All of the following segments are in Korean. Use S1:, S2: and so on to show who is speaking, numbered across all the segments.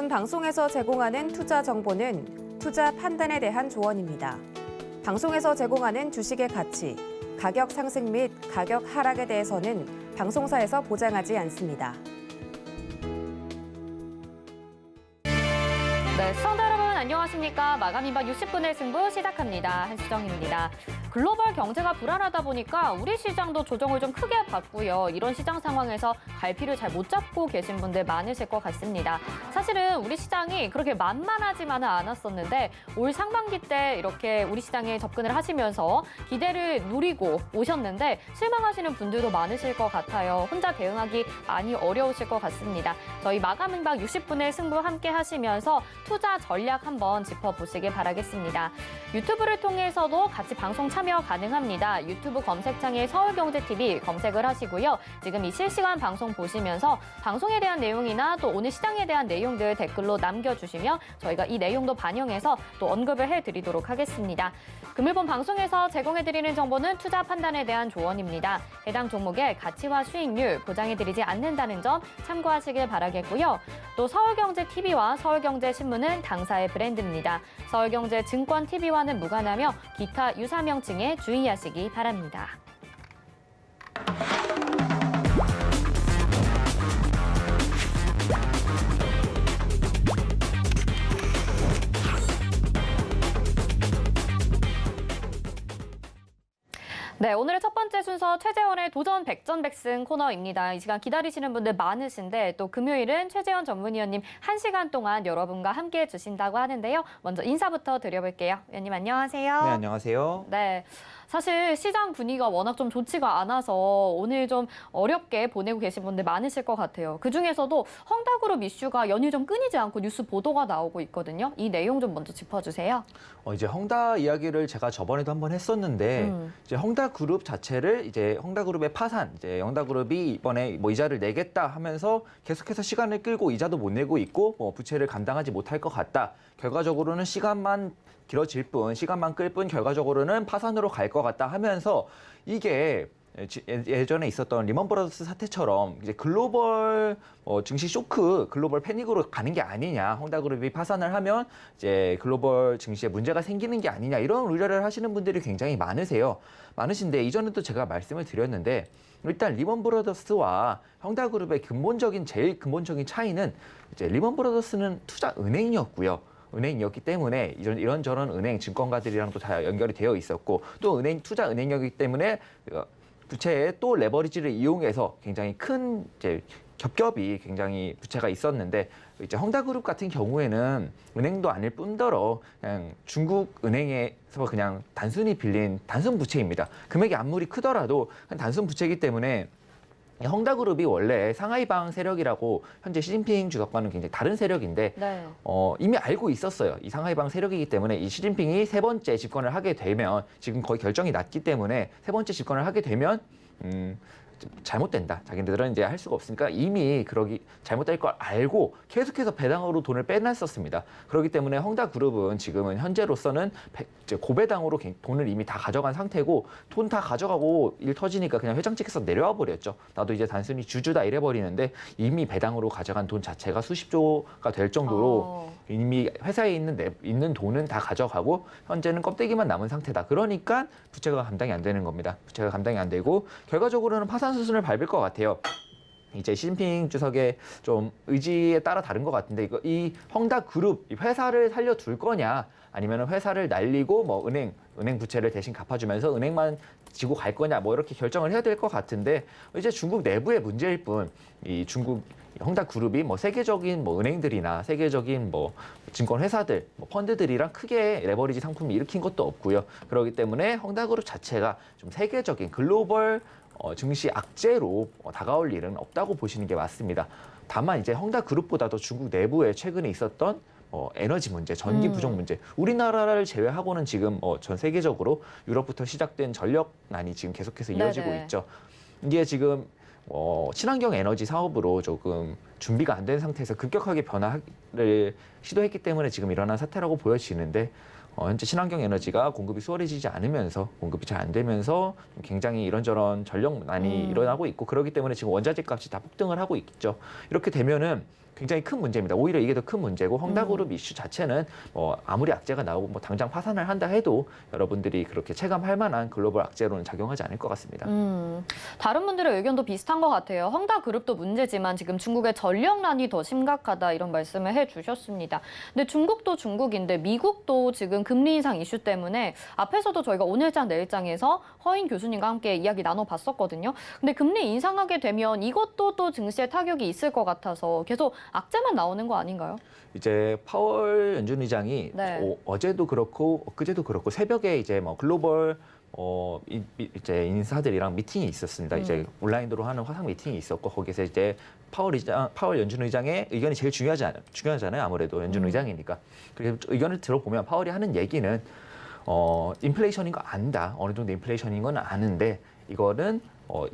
S1: 본 방송에서 제공하는 투자 정보는 투자 판단에 대한 조언입니다. 방송에서 제공하는 주식의 가치, 가격 상승 및 가격 하락에 대해서는 방송사에서 보장하지 않습니다.
S2: 네, 시청자 여러분 안녕하십니까. 마감인박 60분의 승부 시작합니다. 한수정입니다. 글로벌 경제가 불안하다 보니까 우리 시장도 조정을 좀 크게 받고요. 이런 시장 상황에서 갈피를 잘 못 잡고 계신 분들 많으실 것 같습니다. 사실은 우리 시장이 그렇게 만만하지만은 않았었는데 올 상반기 때 이렇게 우리 시장에 접근을 하시면서 기대를 누리고 오셨는데 실망하시는 분들도 많으실 것 같아요. 혼자 대응하기 많이 어려우실 것 같습니다. 저희 마감인박 60분의 승부 함께 하시면서 투자 전략 한번 짚어보시길 바라겠습니다. 유튜브를 통해서도 같이 방송 참여 가능합니다. 유튜브 검색창에 서울경제TV 검색을 하시고요. 지금 이 실시간 방송 보시면서 방송에 대한 내용이나 또 오늘 시장에 대한 내용들 댓글로 남겨주시면 저희가 이 내용도 반영해서 또 언급을 해드리도록 하겠습니다. 금일본 방송에서 제공해드리는 정보는 투자 판단에 대한 조언입니다. 해당 종목의 가치와 수익률 보장해드리지 않는다는 점 참고하시길 바라겠고요. 또 서울경제TV와 서울경제신문은 당사의 브랜드입니다. 서울경제증권TV와는 무관하며 기타 유사 명칭에 주의하시기 바랍니다. 네, 오늘의 첫 번째 순서 최재원의 도전 백전백승 코너입니다. 이 시간 기다리시는 분들 많으신데 또 금요일은 최재원 전문위원님 1시간 동안 여러분과 함께해 주신다고 하는데요. 먼저 인사부터 드려볼게요. 위원님 안녕하세요.
S3: 네, 안녕하세요.
S2: 네. 사실 시장 분위기가 워낙 좀 좋지가 않아서 오늘 좀 어렵게 보내고 계신 분들 많으실 것 같아요. 그중에서도 헝다그룹 이슈가 연일 좀 끊이지 않고 뉴스 보도가 나오고 있거든요. 이 내용 좀 먼저 짚어주세요.
S3: 이제 헝다 이야기를 제가 저번에도 한번 했었는데 이제 헝다그룹 자체를 이제 헝다그룹의 파산, 이제 헝다그룹이 이번에 뭐 이자를 내겠다 하면서 계속해서 시간을 끌고 이자도 못 내고 있고 뭐 부채를 감당하지 못할 것 같다. 결과적으로는 시간만 길어질 뿐, 시간만 끌 뿐 결과적으로는 파산으로 갈 것 같다 하면서 이게 예전에 있었던 리먼 브라더스 사태처럼 이제 글로벌 증시 쇼크, 글로벌 패닉으로 가는 게 아니냐, 헝다그룹이 파산을 하면 이제 글로벌 증시에 문제가 생기는 게 아니냐 이런 우려를 하시는 분들이 굉장히 많으신데 이전에도 제가 말씀을 드렸는데 일단 리먼 브라더스와 헝다그룹의 제일 근본적인 차이는 이제 리먼 브라더스는 투자 은행이었기 때문에 이런저런 은행 증권가들이랑도 다 연결이 되어 있었고 또 투자 은행이었기 때문에 부채에 또 레버리지를 이용해서 굉장히 큰 이제 겹겹이 굉장히 부채가 있었는데 이제 헝다그룹 같은 경우에는 은행도 아닐 뿐더러 그냥 중국 은행에서 그냥 단순히 빌린 단순 부채입니다. 금액이 아무리 크더라도 단순 부채이기 때문에 헝다그룹이 원래 상하이방 세력이라고 현재 시진핑 주석과는 굉장히 다른 세력인데
S2: 네.
S3: 이미 알고 있었어요. 이 상하이방 세력이기 때문에 이 시진핑이 세 번째 집권을 하게 되면 지금 거의 결정이 났기 때문에 세 번째 집권을 하게 되면 잘못된다. 자기들은 이제 할 수가 없으니까 이미 잘못될 걸 알고 계속해서 배당으로 돈을 빼놨었습니다. 그렇기 때문에 헝다그룹은 지금은 현재로서는 고배당으로 돈을 이미 다 가져간 상태고 돈 다 가져가고 일 터지니까 그냥 회장직에서 내려와 버렸죠. 나도 이제 단순히 주주다 이래버리는데 이미 배당으로 가져간 돈 자체가 수십조가 될 정도로 이미 회사에 있는 돈은 다 가져가고 현재는 껍데기만 남은 상태다. 그러니까 부채가 감당이 안 되는 겁니다. 부채가 감당이 안 되고 결과적으로는 파산 수순을 밟을 것 같아요. 이제 시진핑 주석의 좀 의지에 따라 다른 것 같은데 이 헝다그룹 이 회사를 살려둘 거냐 아니면 회사를 날리고 뭐 은행 부채를 대신 갚아주면서 은행만 지고 갈 거냐 뭐 이렇게 결정을 해야 될 것 같은데 이제 중국 내부의 문제일 뿐 이 중국 헝다그룹이 뭐 세계적인 뭐 은행들이나 세계적인 뭐 증권 회사들, 뭐 펀드들이랑 크게 레버리지 상품을 일으킨 것도 없고요. 그렇기 때문에 헝다그룹 자체가 좀 세계적인 글로벌 증시 악재로 다가올 일은 없다고 보시는 게 맞습니다. 다만 이제 헝다그룹보다도 중국 내부에 최근에 있었던 에너지 문제, 전기 부족 문제, 우리나라를 제외하고는 지금 전 세계적으로 유럽부터 시작된 전력난이 지금 계속해서 이어지고
S2: 네네.
S3: 있죠. 이게 지금 친환경 에너지 사업으로 조금 준비가 안 된 상태에서 급격하게 변화를 시도했기 때문에 지금 일어난 사태라고 보여지는데 현재 친환경 에너지가 공급이 수월해지지 않으면서 공급이 잘 안 되면서 굉장히 이런저런 전력난이 일어나고 있고 그렇기 때문에 지금 원자재 값이 다 폭등을 하고 있죠. 이렇게 되면은 굉장히 큰 문제입니다. 오히려 이게 더 큰 문제고 헝다그룹 이슈 자체는 뭐 아무리 악재가 나오고 뭐 당장 파산을 한다 해도 여러분들이 그렇게 체감할 만한 글로벌 악재로는 작용하지 않을 것 같습니다.
S2: 다른 분들의 의견도 비슷한 것 같아요. 헝다그룹도 문제지만 지금 중국의 전력난이 더 심각하다 이런 말씀을 해주셨습니다. 근데 중국도 중국인데 미국도 지금 금리 인상 이슈 때문에 앞에서도 저희가 오늘장 내일장에서 허인 교수님과 함께 이야기 나눠봤었거든요. 근데 금리 인상하게 되면 이것도 또 증시에 타격이 있을 것 같아서 계속 악재만 나오는 거 아닌가요?
S3: 이제 파월 연준 의장이
S2: 네.
S3: 어제도 그렇고 엊그제도 그렇고 새벽에 이제 뭐 글로벌 이제 인사들이랑 미팅이 있었습니다. 이제 온라인으로 하는 화상 미팅이 있었고 거기서 이제 파월 연준 의장의 의견이 제일 중요하잖아요. 아무래도 연준 의장이니까. 그래서 의견을 들어보면 파월이 하는 얘기는 인플레이션인 거 안다. 어느 정도 인플레이션인 건 아는데 이거는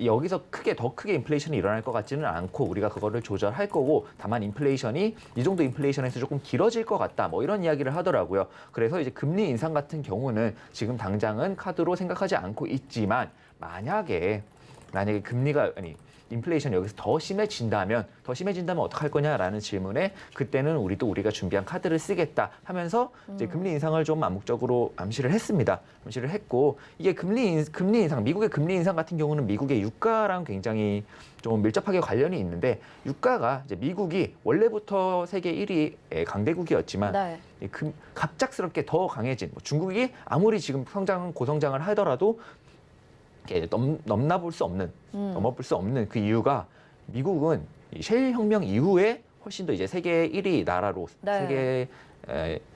S3: 여기서 더 크게 인플레이션이 일어날 것 같지는 않고 우리가 그거를 조절할 거고 다만 인플레이션이 이 정도 인플레이션에서 조금 길어질 것 같다. 뭐 이런 이야기를 하더라고요. 그래서 이제 금리 인상 같은 경우는 지금 당장은 카드로 생각하지 않고 있지만 만약에 금리가 인플레이션이 여기서 더 심해진다면 어떡할 거냐라는 질문에 그때는 우리가 준비한 카드를 쓰겠다 하면서 이제 금리 인상을 좀 암묵적으로 암시를 했습니다. 암시를 했고 이게 금리 인상, 미국의 금리 인상 같은 경우는 미국의 유가랑 굉장히 좀 밀접하게 관련이 있는데 유가가 이제 미국이 원래부터 세계 1위 강대국이었지만
S2: 네.
S3: 갑작스럽게 더 강해진 중국이 아무리 지금 고성장을 하더라도 넘어볼 수 없는 그 이유가 미국은 이 셰일 혁명 이후에 훨씬 더 이제 세계 1위 나라로
S2: 네.
S3: 세계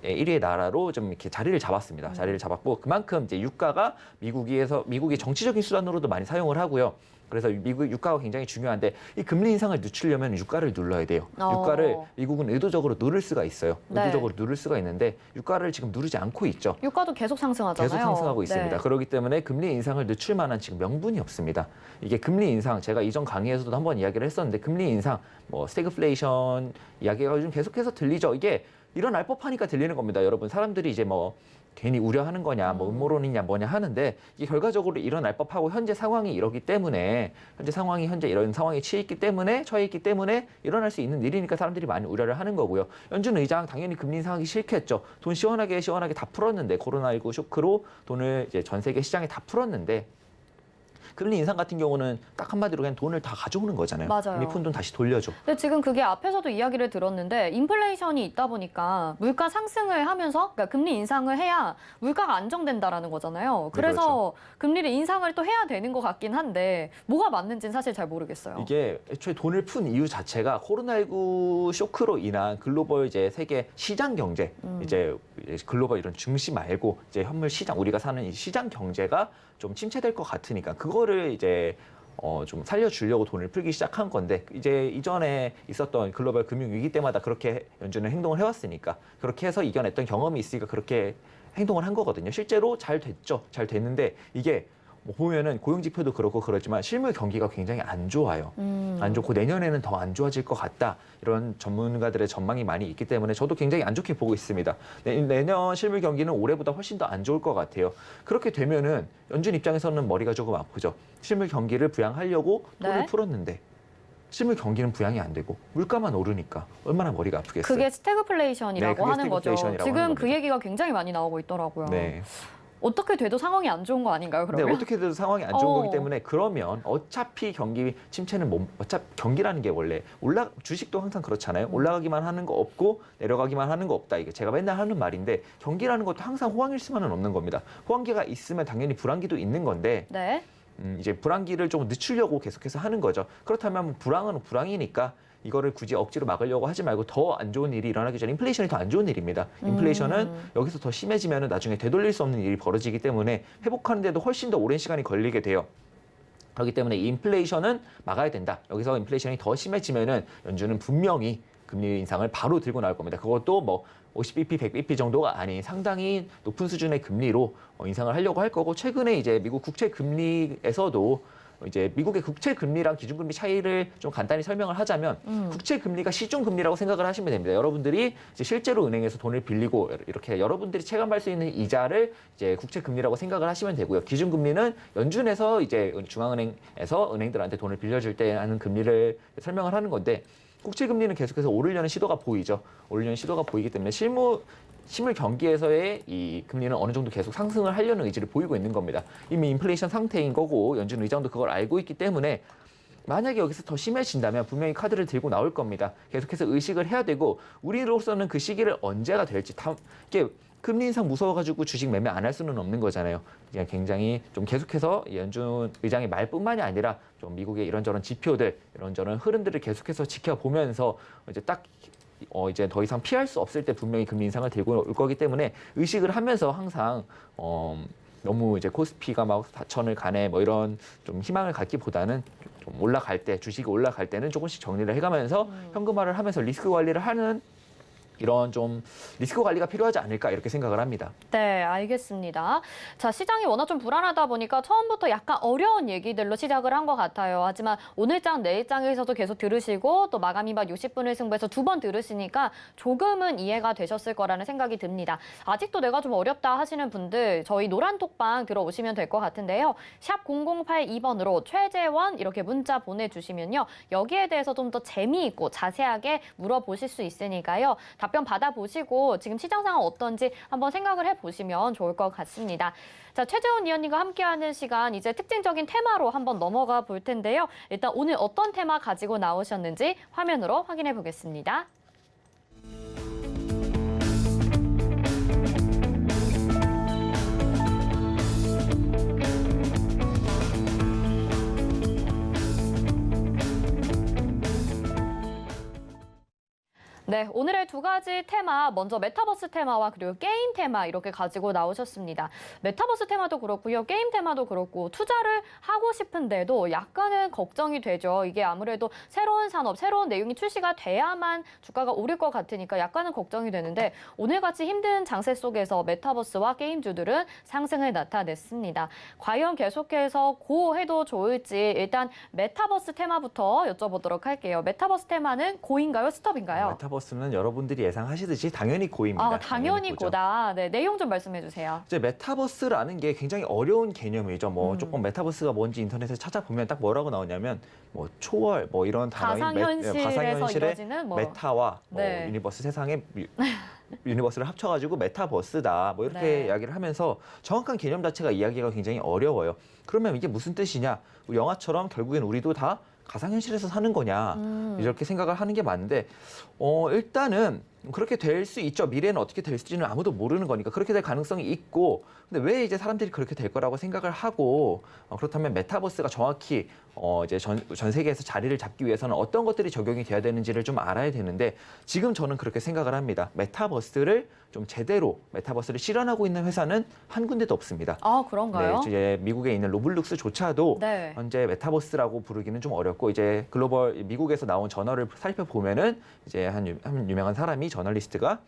S3: 1위의 나라로 좀 이렇게 자리를 잡았습니다. 자리를 잡았고 그만큼 이제 유가가 미국이 정치적인 수단으로도 많이 사용을 하고요. 그래서 미국 유가가 굉장히 중요한데 이 금리 인상을 늦추려면 유가를 눌러야 돼요. 유가를 미국은 의도적으로 누를 수가 있어요. 의도적으로 누를 수가 있는데 유가를 지금 누르지 않고 있죠.
S2: 유가도 계속 상승하잖아요.
S3: 계속 상승하고 있습니다.
S2: 네.
S3: 그렇기 때문에 금리 인상을 늦출 만한 지금 명분이 없습니다. 이게 금리 인상 제가 이전 강의에서도 한번 이야기를 했었는데 금리 인상 스태그플레이션 이야기가 요즘 계속해서 들리죠. 이게 일어날 법하니까 들리는 겁니다. 여러분 사람들이 이제 괜히 우려하는 거냐, 음모론이냐, 뭐냐 하는데 이게 결과적으로 일어날 법하고 현재 상황이 이러기 때문에 현재 이런 상황에 처해 있기 때문에 일어날 수 있는 일이니까 사람들이 많이 우려를 하는 거고요. 연준 의장 당연히 금리 인상하기 싫겠죠. 돈 시원하게 다 풀었는데 코로나19 쇼크로 돈을 이제 전 세계 시장에 다 풀었는데. 금리 인상 같은 경우는 딱 한마디로 그냥 돈을 다 가져오는 거잖아요.
S2: 맞아요.
S3: 이미 푼 돈 다시 돌려줘.
S2: 근데 지금 그게 앞에서도 이야기를 들었는데 인플레이션이 있다 보니까 물가 상승을 하면서 그러니까 금리 인상을 해야 물가가 안정된다라는 거잖아요. 그래서
S3: 그렇죠.
S2: 금리를 인상을 또 해야 되는 것 같긴 한데 뭐가 맞는지는 사실 잘 모르겠어요.
S3: 이게 애초에 돈을 푼 이유 자체가 코로나19 쇼크로 인한 글로벌 이제 세계 시장 경제, 이제 글로벌 이런 증시 말고 이제 현물 시장 우리가 사는 이 시장 경제가 좀 침체될 것 같으니까 그거를 이제 좀 살려주려고 돈을 풀기 시작한 건데 이제 이전에 있었던 글로벌 금융 위기 때마다 그렇게 연준은 행동을 해왔으니까 그렇게 해서 이겨냈던 경험이 있으니까 그렇게 행동을 한 거거든요. 실제로 잘 됐죠. 잘 됐는데 이게 보면은 고용 지표도 그렇고 그렇지만 실물 경기가 굉장히 안 좋아요. 안 좋고 내년에는 더 안 좋아질 것 같다. 이런 전문가들의 전망이 많이 있기 때문에 저도 굉장히 안 좋게 보고 있습니다. 내년 실물 경기는 올해보다 훨씬 더 안 좋을 것 같아요. 그렇게 되면은 연준 입장에서는 머리가 조금 아프죠. 실물 경기를 부양하려고 돈을 풀었는데 실물 경기는 부양이 안 되고 물가만 오르니까 얼마나 머리가 아프겠어요.
S2: 그게 스태그플레이션이라고
S3: 그게
S2: 하는 거죠.
S3: 스태그플레이션이라고
S2: 지금
S3: 하는
S2: 그
S3: 겁니다.
S2: 얘기가 굉장히 많이 나오고 있더라고요.
S3: 네.
S2: 어떻게 돼도 상황이 안 좋은 거 아닌가요, 그러면?
S3: 네, 어떻게 돼도 상황이 안 좋은 거기 때문에 그러면 어차피 경기 침체는 어차피 경기라는 게 원래 주식도 항상 그렇잖아요. 올라가기만 하는 거 없고 내려가기만 하는 거 없다. 이게 제가 맨날 하는 말인데 경기라는 것도 항상 호황일 수만은 없는 겁니다. 호황기가 있으면 당연히 불황기도 있는 건데
S2: 네.
S3: 이제 불황기를 좀 늦추려고 계속해서 하는 거죠. 그렇다면 불황은 불황이니까 이거를 굳이 억지로 막으려고 하지 말고 더 안 좋은 일이 일어나기 전에 인플레이션이 더 안 좋은 일입니다. 인플레이션은 여기서 더 심해지면 나중에 되돌릴 수 없는 일이 벌어지기 때문에 회복하는데도 훨씬 더 오랜 시간이 걸리게 돼요. 그렇기 때문에 이 인플레이션은 막아야 된다. 여기서 인플레이션이 더 심해지면은 연준은 분명히 금리 인상을 바로 들고 나올 겁니다. 그것도 50bp, 100bp 정도가 아닌 상당히 높은 수준의 금리로 인상을 하려고 할 거고 최근에 이제 미국 국채 금리에서도 이제 미국의 국채 금리랑 기준 금리 차이를 좀 간단히 설명을 하자면 국채 금리가 시중 금리라고 생각을 하시면 됩니다. 여러분들이 이제 실제로 은행에서 돈을 빌리고 이렇게 여러분들이 체감할 수 있는 이자를 이제 국채 금리라고 생각을 하시면 되고요. 기준 금리는 연준에서 이제 중앙은행에서 은행들한테 돈을 빌려줄 때 하는 금리를 설명을 하는 건데 국채 금리는 계속해서 오르려는 시도가 보이죠. 오르려는 시도가 보이기 때문에 실물 경기에서의 이 금리는 어느 정도 계속 상승을 하려는 의지를 보이고 있는 겁니다. 이미 인플레이션 상태인 거고 연준 의장도 그걸 알고 있기 때문에 만약에 여기서 더 심해진다면 분명히 카드를 들고 나올 겁니다. 계속해서 의식을 해야 되고 우리로서는 그 시기를 언제가 될지 이게 금리 인상 무서워가지고 주식 매매 안 할 수는 없는 거잖아요. 그냥 굉장히 좀 계속해서 연준 의장의 말뿐만이 아니라 좀 미국의 이런저런 지표들, 이런저런 흐름들을 계속해서 지켜보면서 이제 이제 더 이상 피할 수 없을 때 분명히 금리 인상을 들고 올 거기 때문에 의식을 하면서 항상 너무 이제 코스피가 막 4천을 가네 뭐 이런 좀 희망을 갖기보다는 좀 올라갈 때 주식이 올라갈 때는 조금씩 정리를 해가면서 현금화를 하면서 리스크 관리를 하는 이런 좀 리스크 관리가 필요하지 않을까 이렇게 생각을 합니다.
S2: 네, 알겠습니다. 자, 시장이 워낙 좀 불안하다 보니까 처음부터 약간 어려운 얘기들로 시작을 한 것 같아요. 하지만 오늘장, 내일장에서도 계속 들으시고 또 마감이박 60분을 승부해서 2번 들으시니까 조금은 이해가 되셨을 거라는 생각이 듭니다. 아직도 내가 좀 어렵다 하시는 분들 저희 노란톡방 들어오시면 될 것 같은데요. 샵 0082번으로 최재원 이렇게 문자 보내주시면요. 여기에 대해서 좀 더 재미있고 자세하게 물어보실 수 있으니까요. 답변 받아보시고 지금 시장 상황 어떤지 한번 생각을 해보시면 좋을 것 같습니다. 자, 최재원 위원님과 함께하는 시간 이제 특징적인 테마로 한번 넘어가 볼 텐데요. 일단 오늘 어떤 테마 가지고 나오셨는지 화면으로 확인해 보겠습니다. 네, 오늘의 2가지 테마, 먼저 메타버스 테마와 그리고 게임 테마 이렇게 가지고 나오셨습니다. 메타버스 테마도 그렇고요, 게임 테마도 그렇고 투자를 하고 싶은데도 약간은 걱정이 되죠. 이게 아무래도 새로운 산업, 새로운 내용이 출시가 돼야만 주가가 오를 것 같으니까 약간은 걱정이 되는데 오늘같이 힘든 장세 속에서 메타버스와 게임주들은 상승을 나타냈습니다. 과연 계속해서 고해도 좋을지 일단 메타버스 테마부터 여쭤보도록 할게요. 메타버스 테마는 고인가요, 스톱인가요?
S3: 메타버스는 여러분들이 예상하시듯이 당연히 고입니다.
S2: 아, 당연히 고다. 네, 내용 좀 말씀해 주세요.
S3: 이제 메타버스라는 게 굉장히 어려운 개념이죠. 뭐 조금 메타버스가 뭔지 인터넷에 찾아보면 딱 뭐라고 나오냐면 뭐 초월 뭐 이런 단어인
S2: 가상현실에서 이뤄지는 뭐
S3: 메타와
S2: 네.
S3: 유니버스 세상의 유니버스를 합쳐가지고 메타버스다 뭐 이렇게
S2: 네.
S3: 이야기를 하면서 정확한 개념 자체가 이야기가 굉장히 어려워요. 그러면 이게 무슨 뜻이냐? 영화처럼 결국엔 우리도 다 가상현실에서 사는 거냐 이렇게 생각을 하는 게 맞는데 일단은 그렇게 될 수 있죠. 미래는 어떻게 될지는 아무도 모르는 거니까 그렇게 될 가능성이 있고 근데 왜 이제 사람들이 그렇게 될 거라고 생각을 하고 그렇다면 메타버스가 정확히 이제 전 세계에서 자리를 잡기 위해서는 어떤 것들이 적용이 돼야 되는지를 좀 알아야 되는데 지금 저는 그렇게 생각을 합니다. 메타버스를 좀 제대로 메타버스를 실현하고 있는 회사는 한 군데도 없습니다.
S2: 아, 그런가요?
S3: 네, 이제 미국에 있는 로블록스조차도
S2: 네.
S3: 현재 메타버스라고 부르기는 좀 어렵고 이제 미국에서 나온 저널을 살펴보면은 이제 한 유명한 사람이 저널리스트가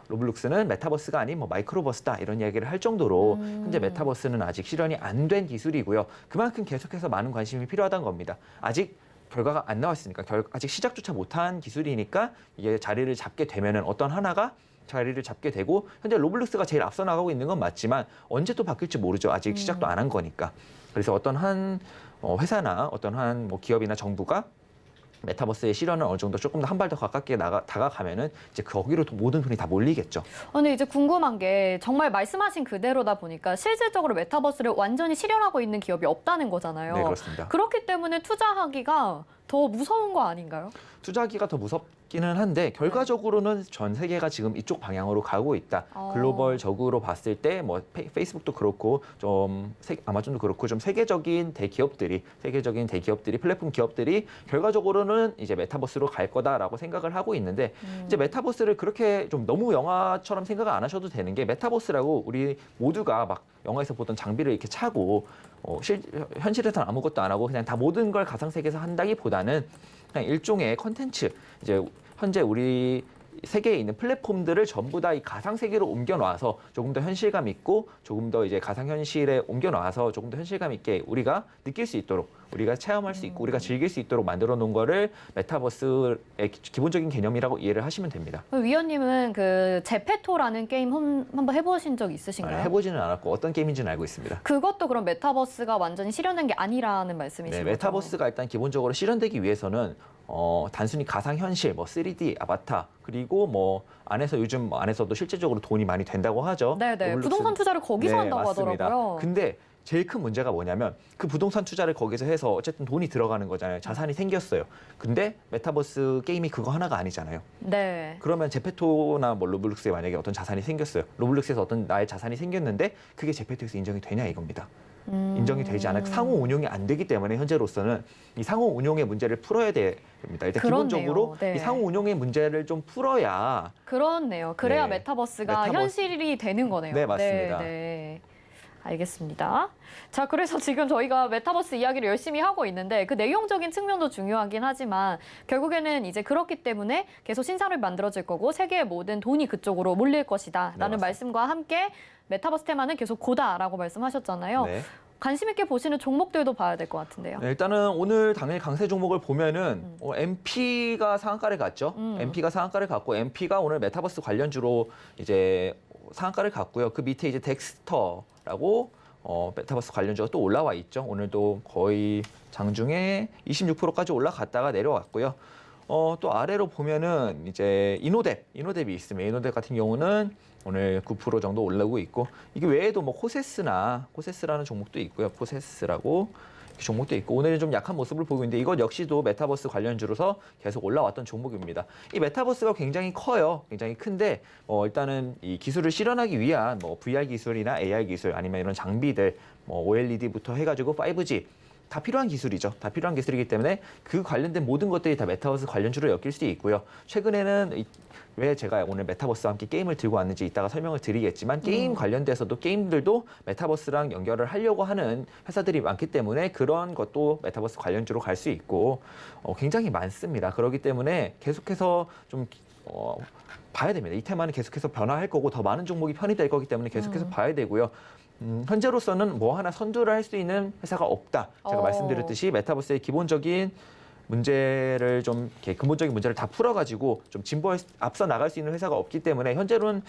S3: 로블록스는 메타버스가 아닌 뭐 마이크로버스다 이런 이야기를 할 정도로 현재 메타버스는 아직 실현이 안 된 기술이고요. 그만큼 계속해서 많은 관심이 필요하다는 겁니다. 아직 결과가 안 나왔으니까 아직 시작조차 못한 기술이니까 이게 자리를 잡게 되면은 어떤 하나가 자리를 잡게 되고 현재 로블록스가 제일 앞서 나가고 있는 건 맞지만 언제 또 바뀔지 모르죠. 아직 시작도 안 한 거니까. 그래서 어떤 한 회사나 어떤 한 뭐 기업이나 정부가 메타버스의 실현을 어느 정도 조금 더 한 발 더 가깝게 다가가면은 이제 거기로 모든 돈이 다 몰리겠죠.
S2: 근데 이제 궁금한 게 정말 말씀하신 그대로다 보니까 실질적으로 메타버스를 완전히 실현하고 있는 기업이 없다는 거잖아요.
S3: 네, 그렇습니다.
S2: 그렇기 때문에 투자하기가 더 무서운 거 아닌가요?
S3: 투자하기가 더 무섭기는 한데 결과적으로는 전 세계가 지금 이쪽 방향으로 가고 있다. 글로벌적으로 봤을 때 뭐 페이스북도 그렇고 좀 아마존도 그렇고 좀 세계적인 대기업들이 플랫폼 기업들이 결과적으로는 이제 메타버스로 갈 거다라고 생각을 하고 있는데 이제 메타버스를 그렇게 좀 너무 영화처럼 생각을 안 하셔도 되는 게 메타버스라고 우리 모두가 막 영화에서 보던 장비를 이렇게 차고 현실에서는 아무것도 안 하고 그냥 다 모든 걸 가상 세계에서 한다기보다는 그냥 일종의 컨텐츠 이제 현재 우리 세계에 있는 플랫폼들을 전부 다 이 가상 세계로 옮겨 놔서 조금 더 현실감 있고 조금 더 이제 가상 현실에 옮겨 놔서 조금 더 현실감 있게 우리가 느낄 수 있도록 우리가 체험할 수 있고 우리가 즐길 수 있도록 만들어 놓은 거를 메타버스의 기본적인 개념이라고 이해를 하시면 됩니다.
S2: 위원님은 그 제페토라는 게임 한번 해보신 적 있으신가요?
S3: 해보지는 않았고 어떤 게임인지는 알고 있습니다.
S2: 그것도 그럼 메타버스가 완전히 실현된 게 아니라는 말씀이신
S3: 네,
S2: 거죠?
S3: 메타버스가 일단 기본적으로 실현되기 위해서는 단순히 가상현실, 뭐 3D 아바타, 그리고 뭐 안에서 요즘 뭐 안에서도 실제적으로 돈이 많이 된다고 하죠.
S2: 네네.
S3: 로블록스-
S2: 부동산 투자를 거기서
S3: 네,
S2: 한다고
S3: 맞습니다.
S2: 하더라고요.
S3: 근데 제일 큰 문제가 뭐냐면 그 부동산 투자를 거기서 해서 어쨌든 돈이 들어가는 거잖아요. 자산이 생겼어요. 근데 메타버스 게임이 그거 하나가 아니잖아요.
S2: 네.
S3: 그러면 제페토나 뭐 로블록스에 만약에 어떤 자산이 생겼어요. 로블록스에서 어떤 나의 자산이 생겼는데 그게 제페토에서 인정이 되냐 이겁니다. 인정이 되지 않아요. 상호 운용이 안 되기 때문에 현재로서는 이 상호 운용의 문제를 풀어야 됩니다. 일단
S2: 그렇네요.
S3: 기본적으로
S2: 네.
S3: 이 상호 운용의 문제를 좀 풀어야
S2: 그렇네요. 그래야
S3: 네.
S2: 메타버스가 현실이 되는 거네요.
S3: 네, 맞습니다.
S2: 네. 알겠습니다. 자, 그래서 지금 저희가 메타버스 이야기를 열심히 하고 있는데 그 내용적인 측면도 중요하긴 하지만 결국에는 이제 그렇기 때문에 계속 신산업이 만들어질 거고 세계의 모든 돈이 그쪽으로 몰릴 것이다 라는
S3: 맞습니다.
S2: 말씀과 함께 메타버스 테마는 계속 고다라고 말씀하셨잖아요.
S3: 네.
S2: 관심 있게 보시는 종목들도 봐야 될 것 같은데요.
S3: 네, 일단은 오늘 당연히 강세 종목을 보면은 MP가 상한가를 갔죠. MP가 상한가를 갔고 MP가 오늘 메타버스 관련주로 이제 상한가를 갔고요. 그 밑에 이제 덱스터라고 메타버스 관련주가 또 올라와 있죠. 오늘도 거의 장중에 26%까지 올라갔다가 내려왔고요. 또 아래로 보면은 이제 이노뎁이 있습니다. 이노뎁 같은 경우는 오늘 9% 정도 올라오고 있고 이게 외에도 뭐 코세스라는 종목도 있고요. 코세스라고 종목도 있고 오늘은 좀 약한 모습을 보이고 있는데 이것 역시도 메타버스 관련주로서 계속 올라왔던 종목입니다. 이 메타버스가 굉장히 커요. 굉장히 큰데 일단은 이 기술을 실현하기 위한 뭐 VR 기술이나 AR 기술 아니면 이런 장비들 뭐 OLED부터 해가지고 5G 다 필요한 기술이죠. 다 필요한 기술이기 때문에 그 관련된 모든 것들이 다 메타버스 관련주로 엮일 수 있고요. 최근에는 왜 제가 오늘 메타버스와 함께 게임을 들고 왔는지 이따가 설명을 드리겠지만 게임 관련돼서도 게임들도 메타버스랑 연결을 하려고 하는 회사들이 많기 때문에 그런 것도 메타버스 관련주로 갈 수 있고 굉장히 많습니다. 그렇기 때문에 계속해서 좀 봐야 됩니다. 이 테마는 계속해서 변화할 거고 더 많은 종목이 편입될 거기 때문에 계속해서 봐야 되고요. 현재로서는 뭐 하나 선두를 할 수 있는 회사가 없다. 제가 말씀드렸듯이 메타버스의 기본적인 문제를 좀 이렇게 근본적인 문제를 다 풀어가지고 좀 앞서 나갈 수 있는 회사가 없기 때문에 현재로는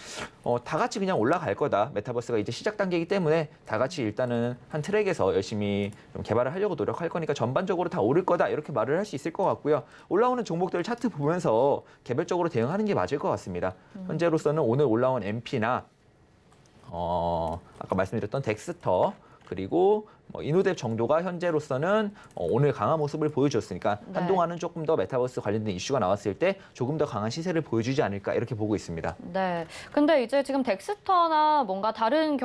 S3: 다 같이 그냥 올라갈 거다. 메타버스가 이제 시작 단계이기 때문에 다 같이 일단은 한 트랙에서 열심히 좀 개발을 하려고 노력할 거니까 전반적으로 다 오를 거다. 이렇게 말을 할 수 있을 것 같고요. 올라오는 종목들 차트 보면서 개별적으로 대응하는 게 맞을 것 같습니다. 현재로서는 오늘 올라온 MP나 아까 말씀드렸던 덱스터 그리고 이노뎁 정도가 현재로서는 오늘 강한 모습을 보여줬으니까
S2: 네.
S3: 한동안은 조금 더 메타버스 관련된 이슈가 나왔을 때 조금 더 강한 시세를 보여주지 않을까 이렇게 보고 있습니다.
S2: 네. 근데 이제 지금 덱스터나 뭔가 다른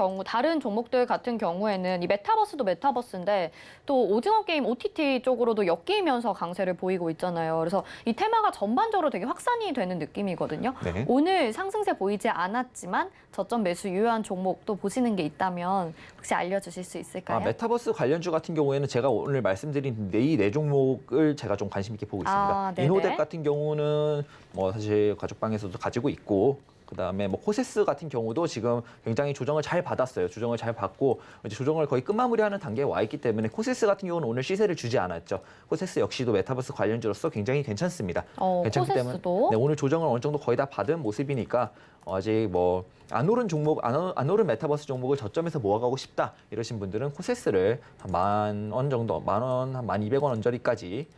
S2: 종목들 같은 경우에는 이 메타버스도 메타버스인데 또 오징어 게임 OTT 쪽으로도 엮이면서 강세를 보이고 있잖아요. 그래서 이 테마가 전반적으로 되게 확산이 되는 느낌이거든요.
S3: 네.
S2: 오늘 상승세 보이지 않았지만 저점 매수 유효한 종목 또 보시는 게 있다면 혹시 알려주실 수 있을까요?
S3: 메타버스 관련주 같은 경우에는 제가 오늘 말씀드린 이 네 종목을 제가 좀 관심 있게 보고 있습니다.
S2: 네네.
S3: 이노뎁 같은 경우는 뭐 사실 가족방에서도 가지고 있고 그다음에 뭐 코세스 같은 경우도 지금 굉장히 조정을 잘 받았어요. 조정을 잘 받고 이제 조정을 거의 끝마무리하는 단계에 와 있기 때문에 코세스 같은 경우는 오늘 시세를 주지 않았죠. 코세스 역시도 메타버스 관련주로서 굉장히 괜찮습니다. 괜찮기 때문에
S2: 코세스도?
S3: 네, 오늘 조정을 어느 정도 거의 다 받은 모습이니까 아직 뭐 안 오른 종목, 안 오른 메타버스 종목을 저점에서 모아가고 싶다 이러신 분들은 코세스를 한 10,000원 정도, 10,000원, 한 12,000원 언저리까지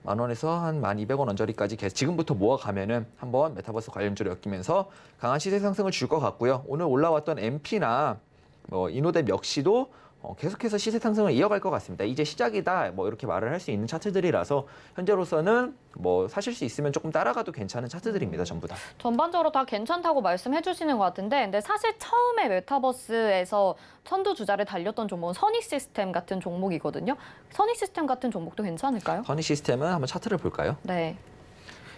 S3: 10,000원에서 한 12,000원 언저리까지 계속 지금부터 모아가면은 한번 메타버스 관련주를 엮이면서 강한 시세 상승을 줄 것 같고요. 오늘 올라왔던 MP나 뭐 이노뎁 역시도 계속해서 시세 상승을 이어갈 것 같습니다. 이제 시작이다 뭐 이렇게 말을 할 수 있는 차트들이라서 현재로서는 뭐 사실 수 있으면 조금 따라가도 괜찮은 차트들입니다. 전부 다.
S2: 전반적으로 다 괜찮다고 말씀해 주시는 것 같은데 근데 사실 처음에 메타버스에서 선두주자를 달렸던 종목은 선익시스템 같은 종목이거든요. 선익시스템 같은 종목도 괜찮을까요?
S3: 선익 시스템은 한번 차트를 볼까요?
S2: 네.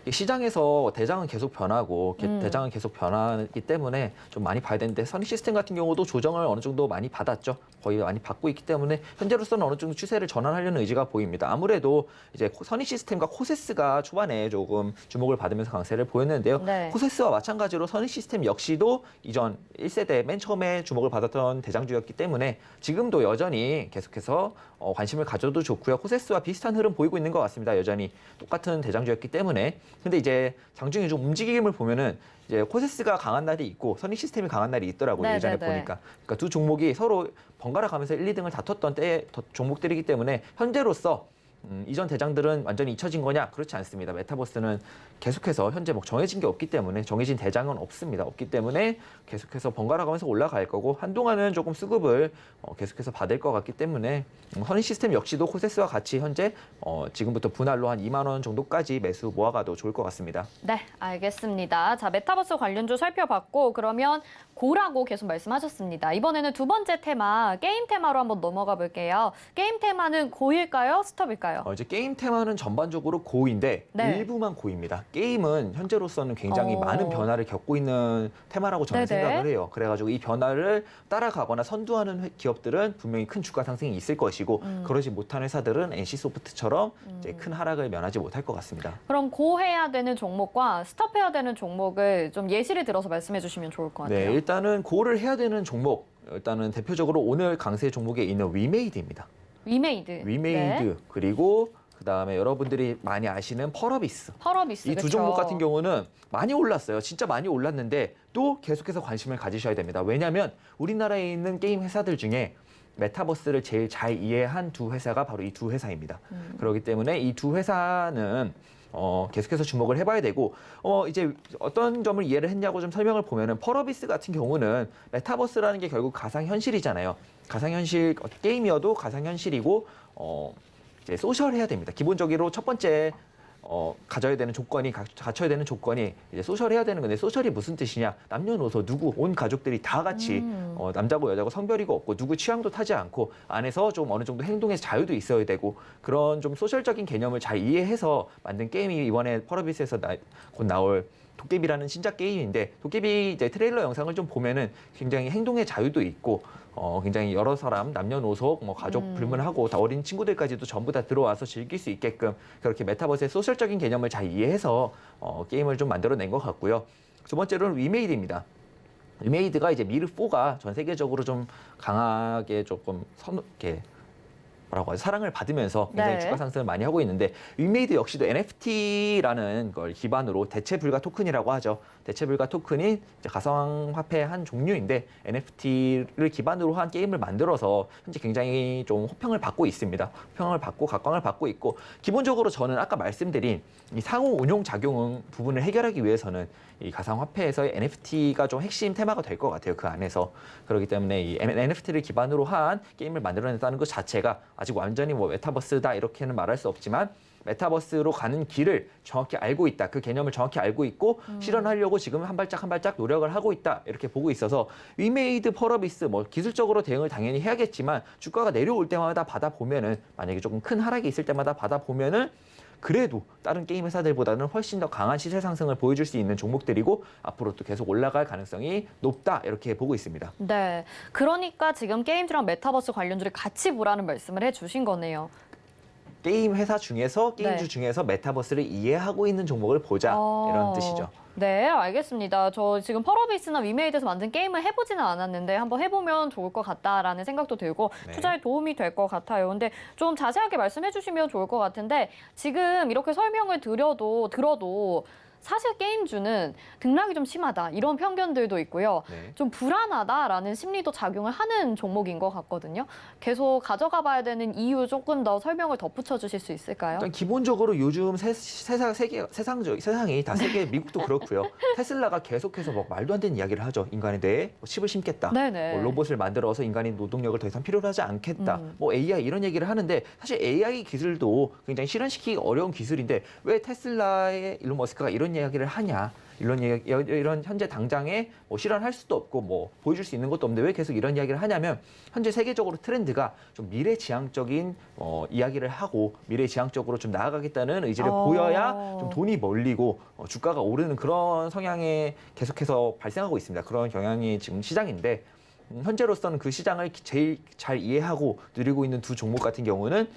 S3: 이 시장에서 대장은 계속 변하고 대장은 계속 변하기 때문에 좀 많이 봐야 되는데 선익 시스템 같은 경우도 조정을 어느 정도 많이 받았죠. 거의 많이 받고 있기 때문에 현재로서는 어느 정도 추세를 전환하려는 의지가 보입니다. 아무래도 이제 선익 시스템과 코세스가 초반에 조금 주목을 받으면서 강세를 보였는데요.
S2: 네.
S3: 코세스와 마찬가지로 선익 시스템 역시도 이전 1세대 맨 처음에 주목을 받았던 대장주였기 때문에 지금도 여전히 계속해서 관심을 가져도 좋고요. 코세스와 비슷한 흐름 보이고 있는 것 같습니다. 여전히 똑같은 대장주였기 때문에. 근데 이제 장중에 좀 움직임을 보면은 이제 코세스가 강한 날이 있고 선익 시스템이 강한 날이 있더라고요.
S2: 네,
S3: 예전에
S2: 네, 네.
S3: 보니까. 그러니까 두 종목이 서로 번갈아 가면서 1, 2등을 다퉜던 때 종목들이기 때문에 현재로서 이전 대장들은 완전히 잊혀진 거냐? 그렇지 않습니다. 메타버스는 계속해서 현재 뭐 정해진 게 없기 때문에 정해진 대장은 없습니다. 없기 때문에 계속해서 번갈아 가면서 올라갈 거고 한동안은 조금 수급을 계속해서 받을 것 같기 때문에 허니 시스템 역시도 코세스와 같이 현재 지금부터 분할로 한 2만 원 정도까지 매수 모아가도 좋을 것 같습니다.
S2: 네, 알겠습니다. 자, 메타버스 관련주 살펴봤고 그러면 고라고 계속 말씀하셨습니다. 이번에는 두 번째 테마, 게임 테마로 한번 넘어가 볼게요. 게임 테마는 고일까요? 스톱일까요?
S3: 이제 게임 테마는 전반적으로 고인데
S2: 네.
S3: 일부만 고입니다. 게임은 현재로서는 굉장히 많은 변화를 겪고 있는 테마라고 저는
S2: 네네.
S3: 생각을 해요. 그래가지고 이 변화를 따라가거나 선두하는 기업들은 분명히 큰 주가 상승이 있을 것이고 그러지 못한 회사들은 NC소프트처럼 이제 큰 하락을 면하지 못할 것 같습니다.
S2: 그럼 고해야 되는 종목과 스톱해야 되는 종목을 좀 예시를 들어서 말씀해 주시면 좋을 것 같아요.
S3: 네, 일단은 고를 해야 되는 종목, 일단은 대표적으로 오늘 강세 종목에 있는 위메이드입니다.
S2: 위메이드.
S3: 위메이드
S2: 네.
S3: 그리고 그다음에 여러분들이 많이 아시는 펄어비스.
S2: 펄어비스.
S3: 이 두 종목 같은 경우는 많이 올랐어요. 진짜 많이 올랐는데 또 계속해서 관심을 가지셔야 됩니다. 왜냐하면 우리나라에 있는 게임 회사들 중에 메타버스를 제일 잘 이해한 두 회사가 바로 이 두 회사입니다. 그렇기 때문에 이 두 회사는 계속해서 주목을 해봐야 되고 이제 어떤 점을 이해를 했냐고 좀 설명을 보면은 펄어비스 같은 경우는 메타버스라는 게 결국 가상현실이잖아요. 가상현실 게임이어도 가상현실이고 이제 소셜해야 됩니다. 기본적으로 첫 번째 가져야 되는 조건이 갖춰야 되는 조건이 이제 소셜해야 되는 건데 소셜이 무슨 뜻이냐? 남녀노소 누구 온 가족들이 다 같이 남자고 여자고 성별이고 없고 누구 취향도 타지 않고 안에서 좀 어느 정도 행동의 자유도 있어야 되고 그런 좀 소셜적인 개념을 잘 이해해서 만든 게임이 이번에 펄어비스에서 곧 나올 도깨비라는 신작 게임인데 도깨비 이제 트레일러 영상을 좀 보면은 굉장히 행동의 자유도 있고 굉장히 여러 사람 남녀노소 뭐 가족 불문하고 다 어린 친구들까지도 전부 다 들어와서 즐길 수 있게끔 그렇게 메타버스의 소셜적인 개념을 잘 이해해서 게임을 좀 만들어낸 것 같고요. 두 번째로는 위메이드입니다. 위메이드가 이제 미르4가 전 세계적으로 좀 강하게 조금 이렇게 뭐라고 하죠? 사랑을 받으면서 굉장히
S2: 네.
S3: 주가 상승을 많이 하고 있는데 위메이드 역시도 NFT라는 걸 기반으로 대체 불가 토큰이라고 하죠. 대체 불가 토큰이 이제 가상화폐의 한 종류인데 NFT를 기반으로 한 게임을 만들어서 현재 굉장히 좀 호평을 받고 있습니다. 호평을 받고 각광을 받고 있고 기본적으로 저는 아까 말씀드린 이 상호 운용 작용 부분을 해결하기 위해서는 이 가상화폐에서의 NFT가 좀 핵심 테마가 될 것 같아요. 그 안에서. 그렇기 때문에 이 NFT를 기반으로 한 게임을 만들어냈다는 것 자체가 아직 완전히 뭐 메타버스다 이렇게는 말할 수 없지만 메타버스로 가는 길을 정확히 알고 있다. 그 개념을 정확히 알고 있고 실현하려고 지금 한 발짝 한 발짝 노력을 하고 있다. 이렇게 보고 있어서 위메이드, 펄어비스 뭐 기술적으로 대응을 당연히 해야겠지만 주가가 내려올 때마다 받아보면은 만약에 조금 큰 하락이 있을 때마다 받아보면은 그래도 다른 게임 회사들보다는 훨씬 더 강한 시세 상승을 보여줄 수 있는 종목들이고 앞으로 또 계속 올라갈 가능성이 높다 이렇게 보고 있습니다.
S2: 네, 그러니까 지금 게임주랑 메타버스 관련주를 같이 보라는 말씀을 해주신 거네요.
S3: 게임 회사 중에서 게임주
S2: 네.
S3: 중에서 메타버스를 이해하고 있는 종목을 보자 이런 뜻이죠.
S2: 네, 알겠습니다. 저 지금 펄어비스나 위메이드에서 만든 게임을 해보지는 않았는데 한번 해보면 좋을 것 같다라는 생각도 들고
S3: 네.
S2: 투자에 도움이 될 것 같아요. 근데 좀 자세하게 말씀해 주시면 좋을 것 같은데 지금 이렇게 설명을 들어도 사실 게임주는 등락이 좀 심하다 이런 편견들도 있고요.
S3: 네.
S2: 좀 불안하다라는 심리도 작용을 하는 종목인 것 같거든요. 계속 가져가 봐야 되는 이유 조금 더 설명을 덧붙여 주실 수 있을까요?
S3: 일단 기본적으로 요즘 세상이 다 세계 미국도 그렇고요. 테슬라가 계속해서 뭐 말도 안 되는 이야기를 하죠. 인간에 대해 뭐 칩을 심겠다.
S2: 네네.
S3: 뭐 로봇을 만들어서 인간의 노동력을 더 이상 필요로 하지 않겠다. 뭐 AI 이런 얘기를 하는데 사실 AI 기술도 굉장히 실현시키기 어려운 기술인데 왜 테슬라의 일론 머스크가 이런 이야기를 하냐. 이런 현재 당장에 뭐 실현할 수도 없고 뭐 보여줄 수 있는 것도 없는데 왜 계속 이런 이야기를 하냐면 현재 세계적으로 트렌드가 좀 미래지향적인 이야기를 하고 미래지향적으로 좀 나아가겠다는 의지를 보여야 좀 돈이 몰리고 주가가 오르는 그런 성향에 계속해서 발생하고 있습니다. 그런 경향이 지금 시장인데 현재로서는 그 시장을 제일 잘 이해하고 누리고 있는 두 종목 같은 경우는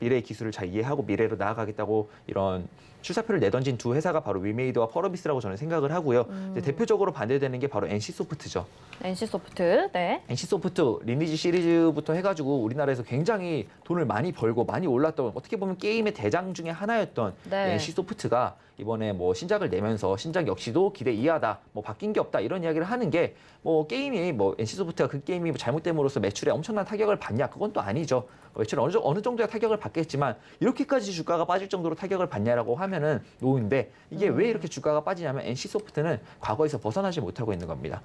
S3: 미래의 기술을 잘 이해하고 미래로 나아가겠다고 이런 출사표를 내던진 두 회사가 바로 위메이드와 펄어비스라고 저는 생각을 하고요. 근데 대표적으로 반대되는 게 바로 NC소프트죠.
S2: NC소프트, 네.
S3: NC소프트 리니지 시리즈부터 해가지고 우리나라에서 굉장히 돈을 많이 벌고 많이 올랐던 어떻게 보면 게임의 대장 중에 하나였던
S2: 네.
S3: NC소프트가 이번에 뭐 신작을 내면서 신작 역시도 기대 이하다, 뭐 바뀐 게 없다 이런 이야기를 하는 게 뭐 게임이 뭐 NC소프트가 그 게임이 잘못됨으로써 매출에 엄청난 타격을 받냐 그건 또 아니죠. 매출 어느 정도의 타격을 받겠지만 이렇게까지 주가가 빠질 정도로 타격을 받냐라고 하면은 노인데 이게 왜 이렇게 주가가 빠지냐면 NC소프트는 과거에서 벗어나지 못하고 있는 겁니다.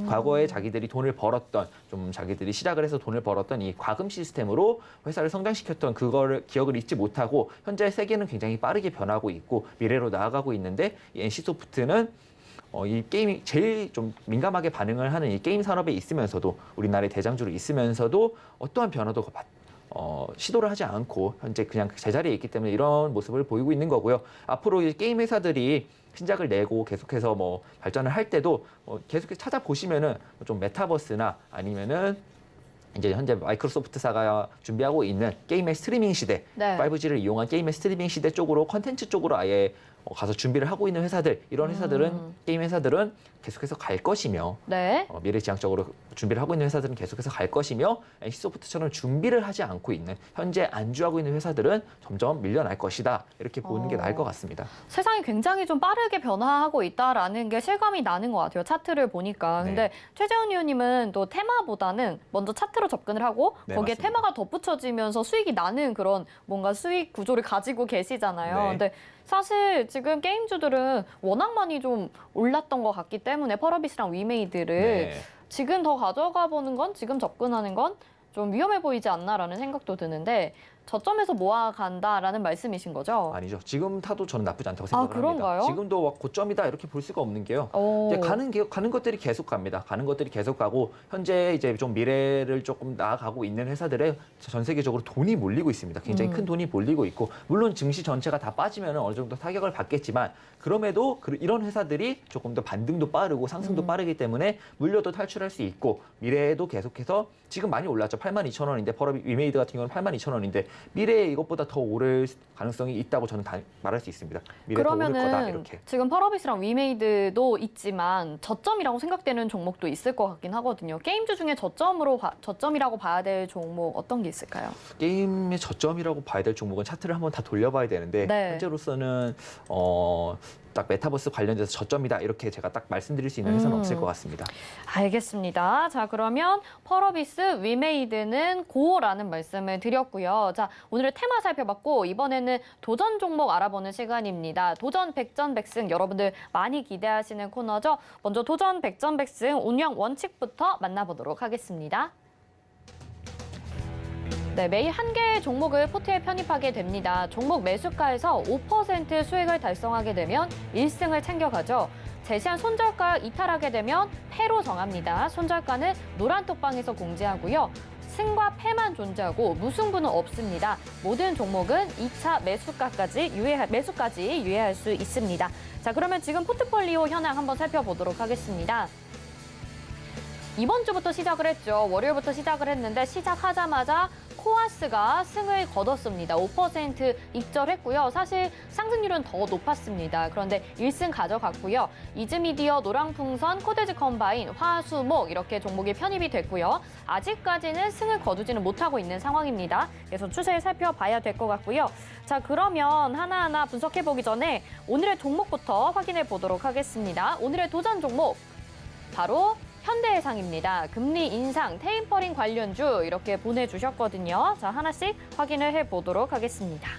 S3: 과거에 자기들이 돈을 벌었던 좀 자기들이 시작을 해서 돈을 벌었던 이 과금 시스템으로 회사를 성장시켰던 그거를 기억을 잊지 못하고 현재 세계는 굉장히 빠르게 변하고 있고 미래로 나아가고 있는데 이 NC소프트는 이 게임이 제일 좀 민감하게 반응을 하는 이 게임 산업에 있으면서도 우리나라의 대장주로 있으면서도 어떠한 변화도 시도를 하지 않고 현재 그냥 제자리에 있기 때문에 이런 모습을 보이고 있는 거고요. 앞으로 이 게임 회사들이 신작을 내고 계속해서 뭐 발전을 할 때도 계속해서 찾아보시면은 좀 메타버스나 아니면은 이제 현재 마이크로소프트사가 준비하고 있는 게임의 스트리밍 시대,
S2: 네.
S3: 5G를 이용한 게임의 스트리밍 시대 쪽으로 컨텐츠 쪽으로 아예 가서 준비를 하고 있는 회사들, 이런 회사들은 게임 회사들은 계속해서 갈 것이며
S2: 네.
S3: 미래지향적으로 준비를 하고 있는 회사들은 계속해서 갈 것이며 NC소프트처럼 준비를 하지 않고 있는 현재 안주하고 있는 회사들은 점점 밀려날 것이다. 이렇게 보는 게 나을 것 같습니다.
S2: 세상이 굉장히 좀 빠르게 변화하고 있다라는 게 실감이 나는 것 같아요. 차트를 보니까. 근데
S3: 네.
S2: 최재훈 의원님은 또 테마보다는 먼저 차트로 접근을 하고
S3: 네,
S2: 거기에
S3: 맞습니다.
S2: 테마가 덧붙여지면서 수익이 나는 그런 뭔가 수익 구조를 가지고 계시잖아요.
S3: 네.
S2: 근데 사실 지금 게임주들은 워낙 많이 좀 올랐던 것 같기 때문에 펄어빗이랑 위메이드를
S3: 네.
S2: 지금 더 가져가 보는 건, 지금 접근하는 건 좀 위험해 보이지 않나라는 생각도 드는데 저점에서 모아간다라는 말씀이신 거죠?
S3: 아니죠. 지금 타도 저는 나쁘지 않다고 생각을
S2: 그런가요?
S3: 합니다. 지금도 막 고점이다 이렇게 볼 수가 없는 게요.
S2: 오.
S3: 이제 가는 것들이 계속 갑니다. 가는 것들이 계속 가고 현재 이제 좀 미래를 조금 나아가고 있는 회사들에 전 세계적으로 돈이 몰리고 있습니다. 굉장히 큰 돈이 몰리고 있고 물론 증시 전체가 다 빠지면 어느 정도 타격을 받겠지만 그럼에도 이런 회사들이 조금 더 반등도 빠르고 상승도 빠르기 때문에 물려도 탈출할 수 있고 미래에도 계속해서 지금 많이 올랐죠. 82,000원인데 펄어빗 위메이드 같은 경우는 82,000원인데 미래에 이것보다 더 오를 가능성이 있다고 저는 말할 수 있습니다. 미래에 더 오를 거다
S2: 그러면은
S3: 이렇게.
S2: 지금 펄어빗이랑 위메이드도 있지만 저점이라고 생각되는 종목도 있을 것 같긴 하거든요. 게임주 중에 저점이라고 봐야 될 종목 어떤 게 있을까요?
S3: 게임의 저점이라고 봐야 될 종목은 차트를 한번 다 돌려봐야 되는데
S2: 네.
S3: 현재로서는 딱 메타버스 관련돼서 저점이다 이렇게 제가 딱 말씀드릴 수 있는 회사는 없을 것 같습니다.
S2: 알겠습니다. 자, 그러면 펄어비스, 위메이드는 고라는 말씀을 드렸고요. 자, 오늘의 테마 살펴봤고 이번에는 도전 종목 알아보는 시간입니다. 도전 백전백승 여러분들 많이 기대하시는 코너죠. 먼저 도전 백전백승 운영 원칙부터 만나보도록 하겠습니다. 네, 매일 한 개의 종목을 포트에 편입하게 됩니다. 종목 매수가에서 5% 수익을 달성하게 되면 1승을 챙겨가죠. 제시한 손절가 이탈하게 되면 패로 정합니다. 손절가는 노란 톡방에서 공지하고요. 승과 패만 존재하고 무승부는 없습니다. 모든 종목은 2차 매수까지 유예할 수 있습니다. 자, 그러면 지금 포트폴리오 현황 한번 살펴보도록 하겠습니다. 이번 주부터 시작을 했죠. 월요일부터 시작을 했는데 시작하자마자 코아스가 승을 거뒀습니다. 5% 익절했고요. 사실 상승률은 더 높았습니다. 그런데 1승 가져갔고요. 이즈미디어, 노랑풍선, 코데즈 컴바인, 화수목 이렇게 종목이 편입이 됐고요. 아직까지는 승을 거두지는 못하고 있는 상황입니다. 그래서 추세를 살펴봐야 될 것 같고요. 자, 그러면 하나하나 분석해보기 전에 오늘의 종목부터 확인해 보도록 하겠습니다. 오늘의 도전 종목 바로 현대해상입니다. 금리 인상, 테이퍼링 관련주 이렇게 보내주셨거든요. 자, 하나씩 확인을 해보도록 하겠습니다.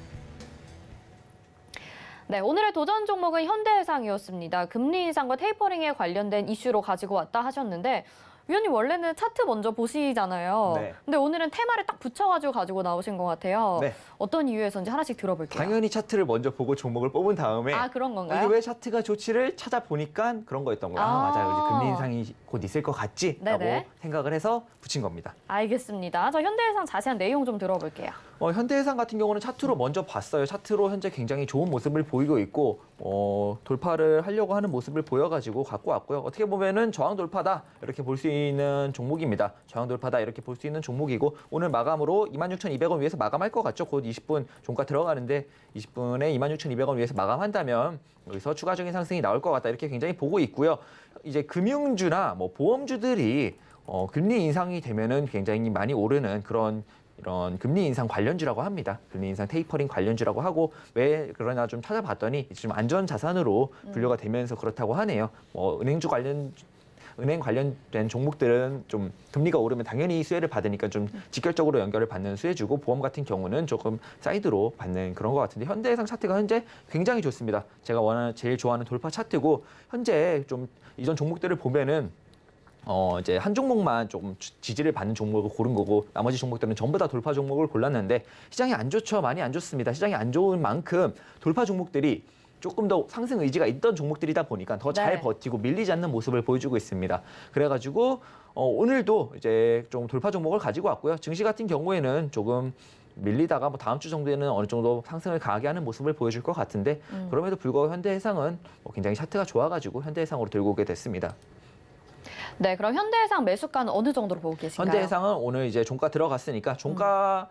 S2: 네, 오늘의 도전 종목은 현대해상이었습니다. 금리 인상과 테이퍼링에 관련된 이슈로 가지고 왔다 하셨는데 위원님 원래는 차트 먼저 보시잖아요.
S3: 네.
S2: 근데 오늘은 테마를 딱 붙여가지고 가지고 나오신 것 같아요.
S3: 네.
S2: 어떤 이유에서인지 하나씩 들어볼게요.
S3: 당연히 차트를 먼저 보고 종목을 뽑은 다음에
S2: 그런
S3: 이게
S2: 건가요?
S3: 왜 차트가 좋지를 찾아보니까 그런 거였던 거예요. 맞아요. 이제 금리 인상이 곧 있을 것 같지라고
S2: 네네.
S3: 생각을 해서 붙인 겁니다.
S2: 알겠습니다. 저 현대해상 자세한 내용 좀 들어볼게요.
S3: 현대해상 같은 경우는 차트로 먼저 봤어요. 차트로 현재 굉장히 좋은 모습을 보이고 있고 돌파를 하려고 하는 모습을 보여가지고 갖고 왔고요. 어떻게 보면은 저항 돌파다 이렇게 볼 수 있는 종목입니다. 저항 돌파다 이렇게 볼 수 있는 종목이고 오늘 마감으로 26,200원 위에서 마감할 것 같죠. 곧 20분 종가 들어가는데 20분에 26,200원 위에서 마감한다면 여기서 추가적인 상승이 나올 것 같다 이렇게 굉장히 보고 있고요. 이제 금융주나 보험주들이 금리 인상이 되면은 굉장히 많이 오르는 이런 금리 인상 관련주라고 합니다. 금리 인상 테이퍼링 관련주라고 하고 왜 그러나 좀 찾아봤더니 좀 안전 자산으로 분류가 되면서 그렇다고 하네요. 은행 관련된 종목들은 좀 금리가 오르면 당연히 수혜를 받으니까 좀 직결적으로 연결을 받는 수혜주고 보험 같은 경우는 조금 사이드로 받는 그런 것 같은데 현대해상 차트가 현재 굉장히 좋습니다. 제가 제일 좋아하는 돌파 차트고 현재 좀 이전 종목들을 보면은 이제 한 종목만 조금 지지를 받는 종목을 고른 거고 나머지 종목들은 전부 다 돌파 종목을 골랐는데 시장이 안 좋죠. 많이 안 좋습니다. 시장이 안 좋은 만큼 돌파 종목들이 조금 더 상승 의지가 있던 종목들이다 보니까 더 잘
S2: 네.
S3: 버티고 밀리지 않는 모습을 보여주고 있습니다. 그래가지고 오늘도 이제 좀 돌파 종목을 가지고 왔고요. 증시 같은 경우에는 조금 밀리다가 뭐 다음 주 정도에는 어느 정도 상승을 강하게 하는 모습을 보여줄 것 같은데 그럼에도 불구하고 현대해상은 굉장히 차트가 좋아가지고 현대해상으로 들고 오게 됐습니다.
S2: 네, 그럼 현대해상 매수가는 어느 정도로 보고 계신가요?
S3: 현대해상은 오늘 이제 종가 들어갔으니까 종가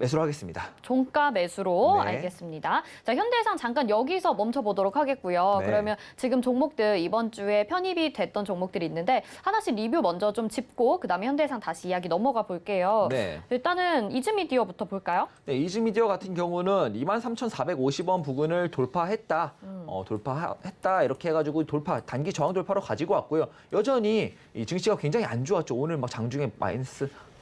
S3: 매수를 하겠습니다.
S2: 종가 매수로
S3: 네.
S2: 알겠습니다. 자, 현대해상 잠깐 여기서 멈춰보도록 하겠고요.
S3: 네.
S2: 그러면 지금 종목들 이번 주에 편입이 됐던 종목들이 있는데 하나씩 리뷰 먼저 좀 짚고 그다음에 현대해상 다시 이야기 넘어가 볼게요.
S3: 네.
S2: 일단은 이즈미디어부터 볼까요?
S3: 네, 이즈미디어 같은 경우는 23,450원 부근을 돌파했다. 돌파했다 이렇게 해가지고 단기 저항 돌파로 가지고 왔고요. 여전히 이 증시가 굉장히 안 좋았죠. 오늘 막 장중에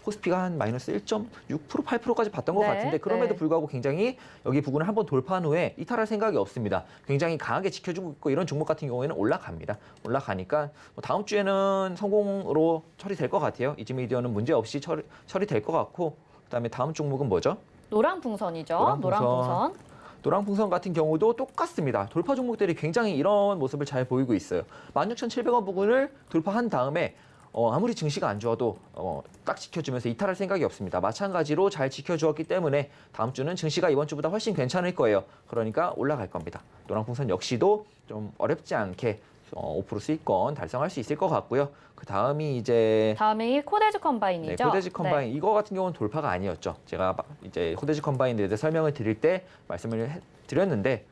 S3: 코스피가 한 마이너스 1.6%, 8%까지 봤던 것
S2: 네,
S3: 같은데 그럼에도
S2: 네.
S3: 불구하고 굉장히 여기 부근을 한번 돌파한 후에 이탈할 생각이 없습니다. 굉장히 강하게 지켜주고 있고 이런 종목 같은 경우에는 올라갑니다. 올라가니까 다음 주에는 성공으로 처리될 것 같아요. 이즈미디어는 문제 없이 처리될 것 같고 그다음에 다음 종목은 뭐죠?
S2: 노랑풍선이죠. 노랑풍선.
S3: 노랑풍선 같은 경우도 똑같습니다. 돌파 종목들이 굉장히 이런 모습을 잘 보이고 있어요. 16,700원 부근을 돌파한 다음에 아무리 증시가 안 좋아도 딱 지켜주면서 이탈할 생각이 없습니다. 마찬가지로 잘 지켜주었기 때문에 다음 주는 증시가 이번 주보다 훨씬 괜찮을 거예요. 그러니까 올라갈 겁니다. 노랑풍선 역시도 좀 어렵지 않게 5% 수익권 달성할 수 있을 것 같고요. 그 다음이
S2: 다음이 코데즈 컴바인이죠.
S3: 네, 코데지 컴바인 이거 같은 경우는 돌파가 아니었죠. 제가 이제 코데지 컴바인에 대해서 설명을 드릴 때 말씀을 드렸는데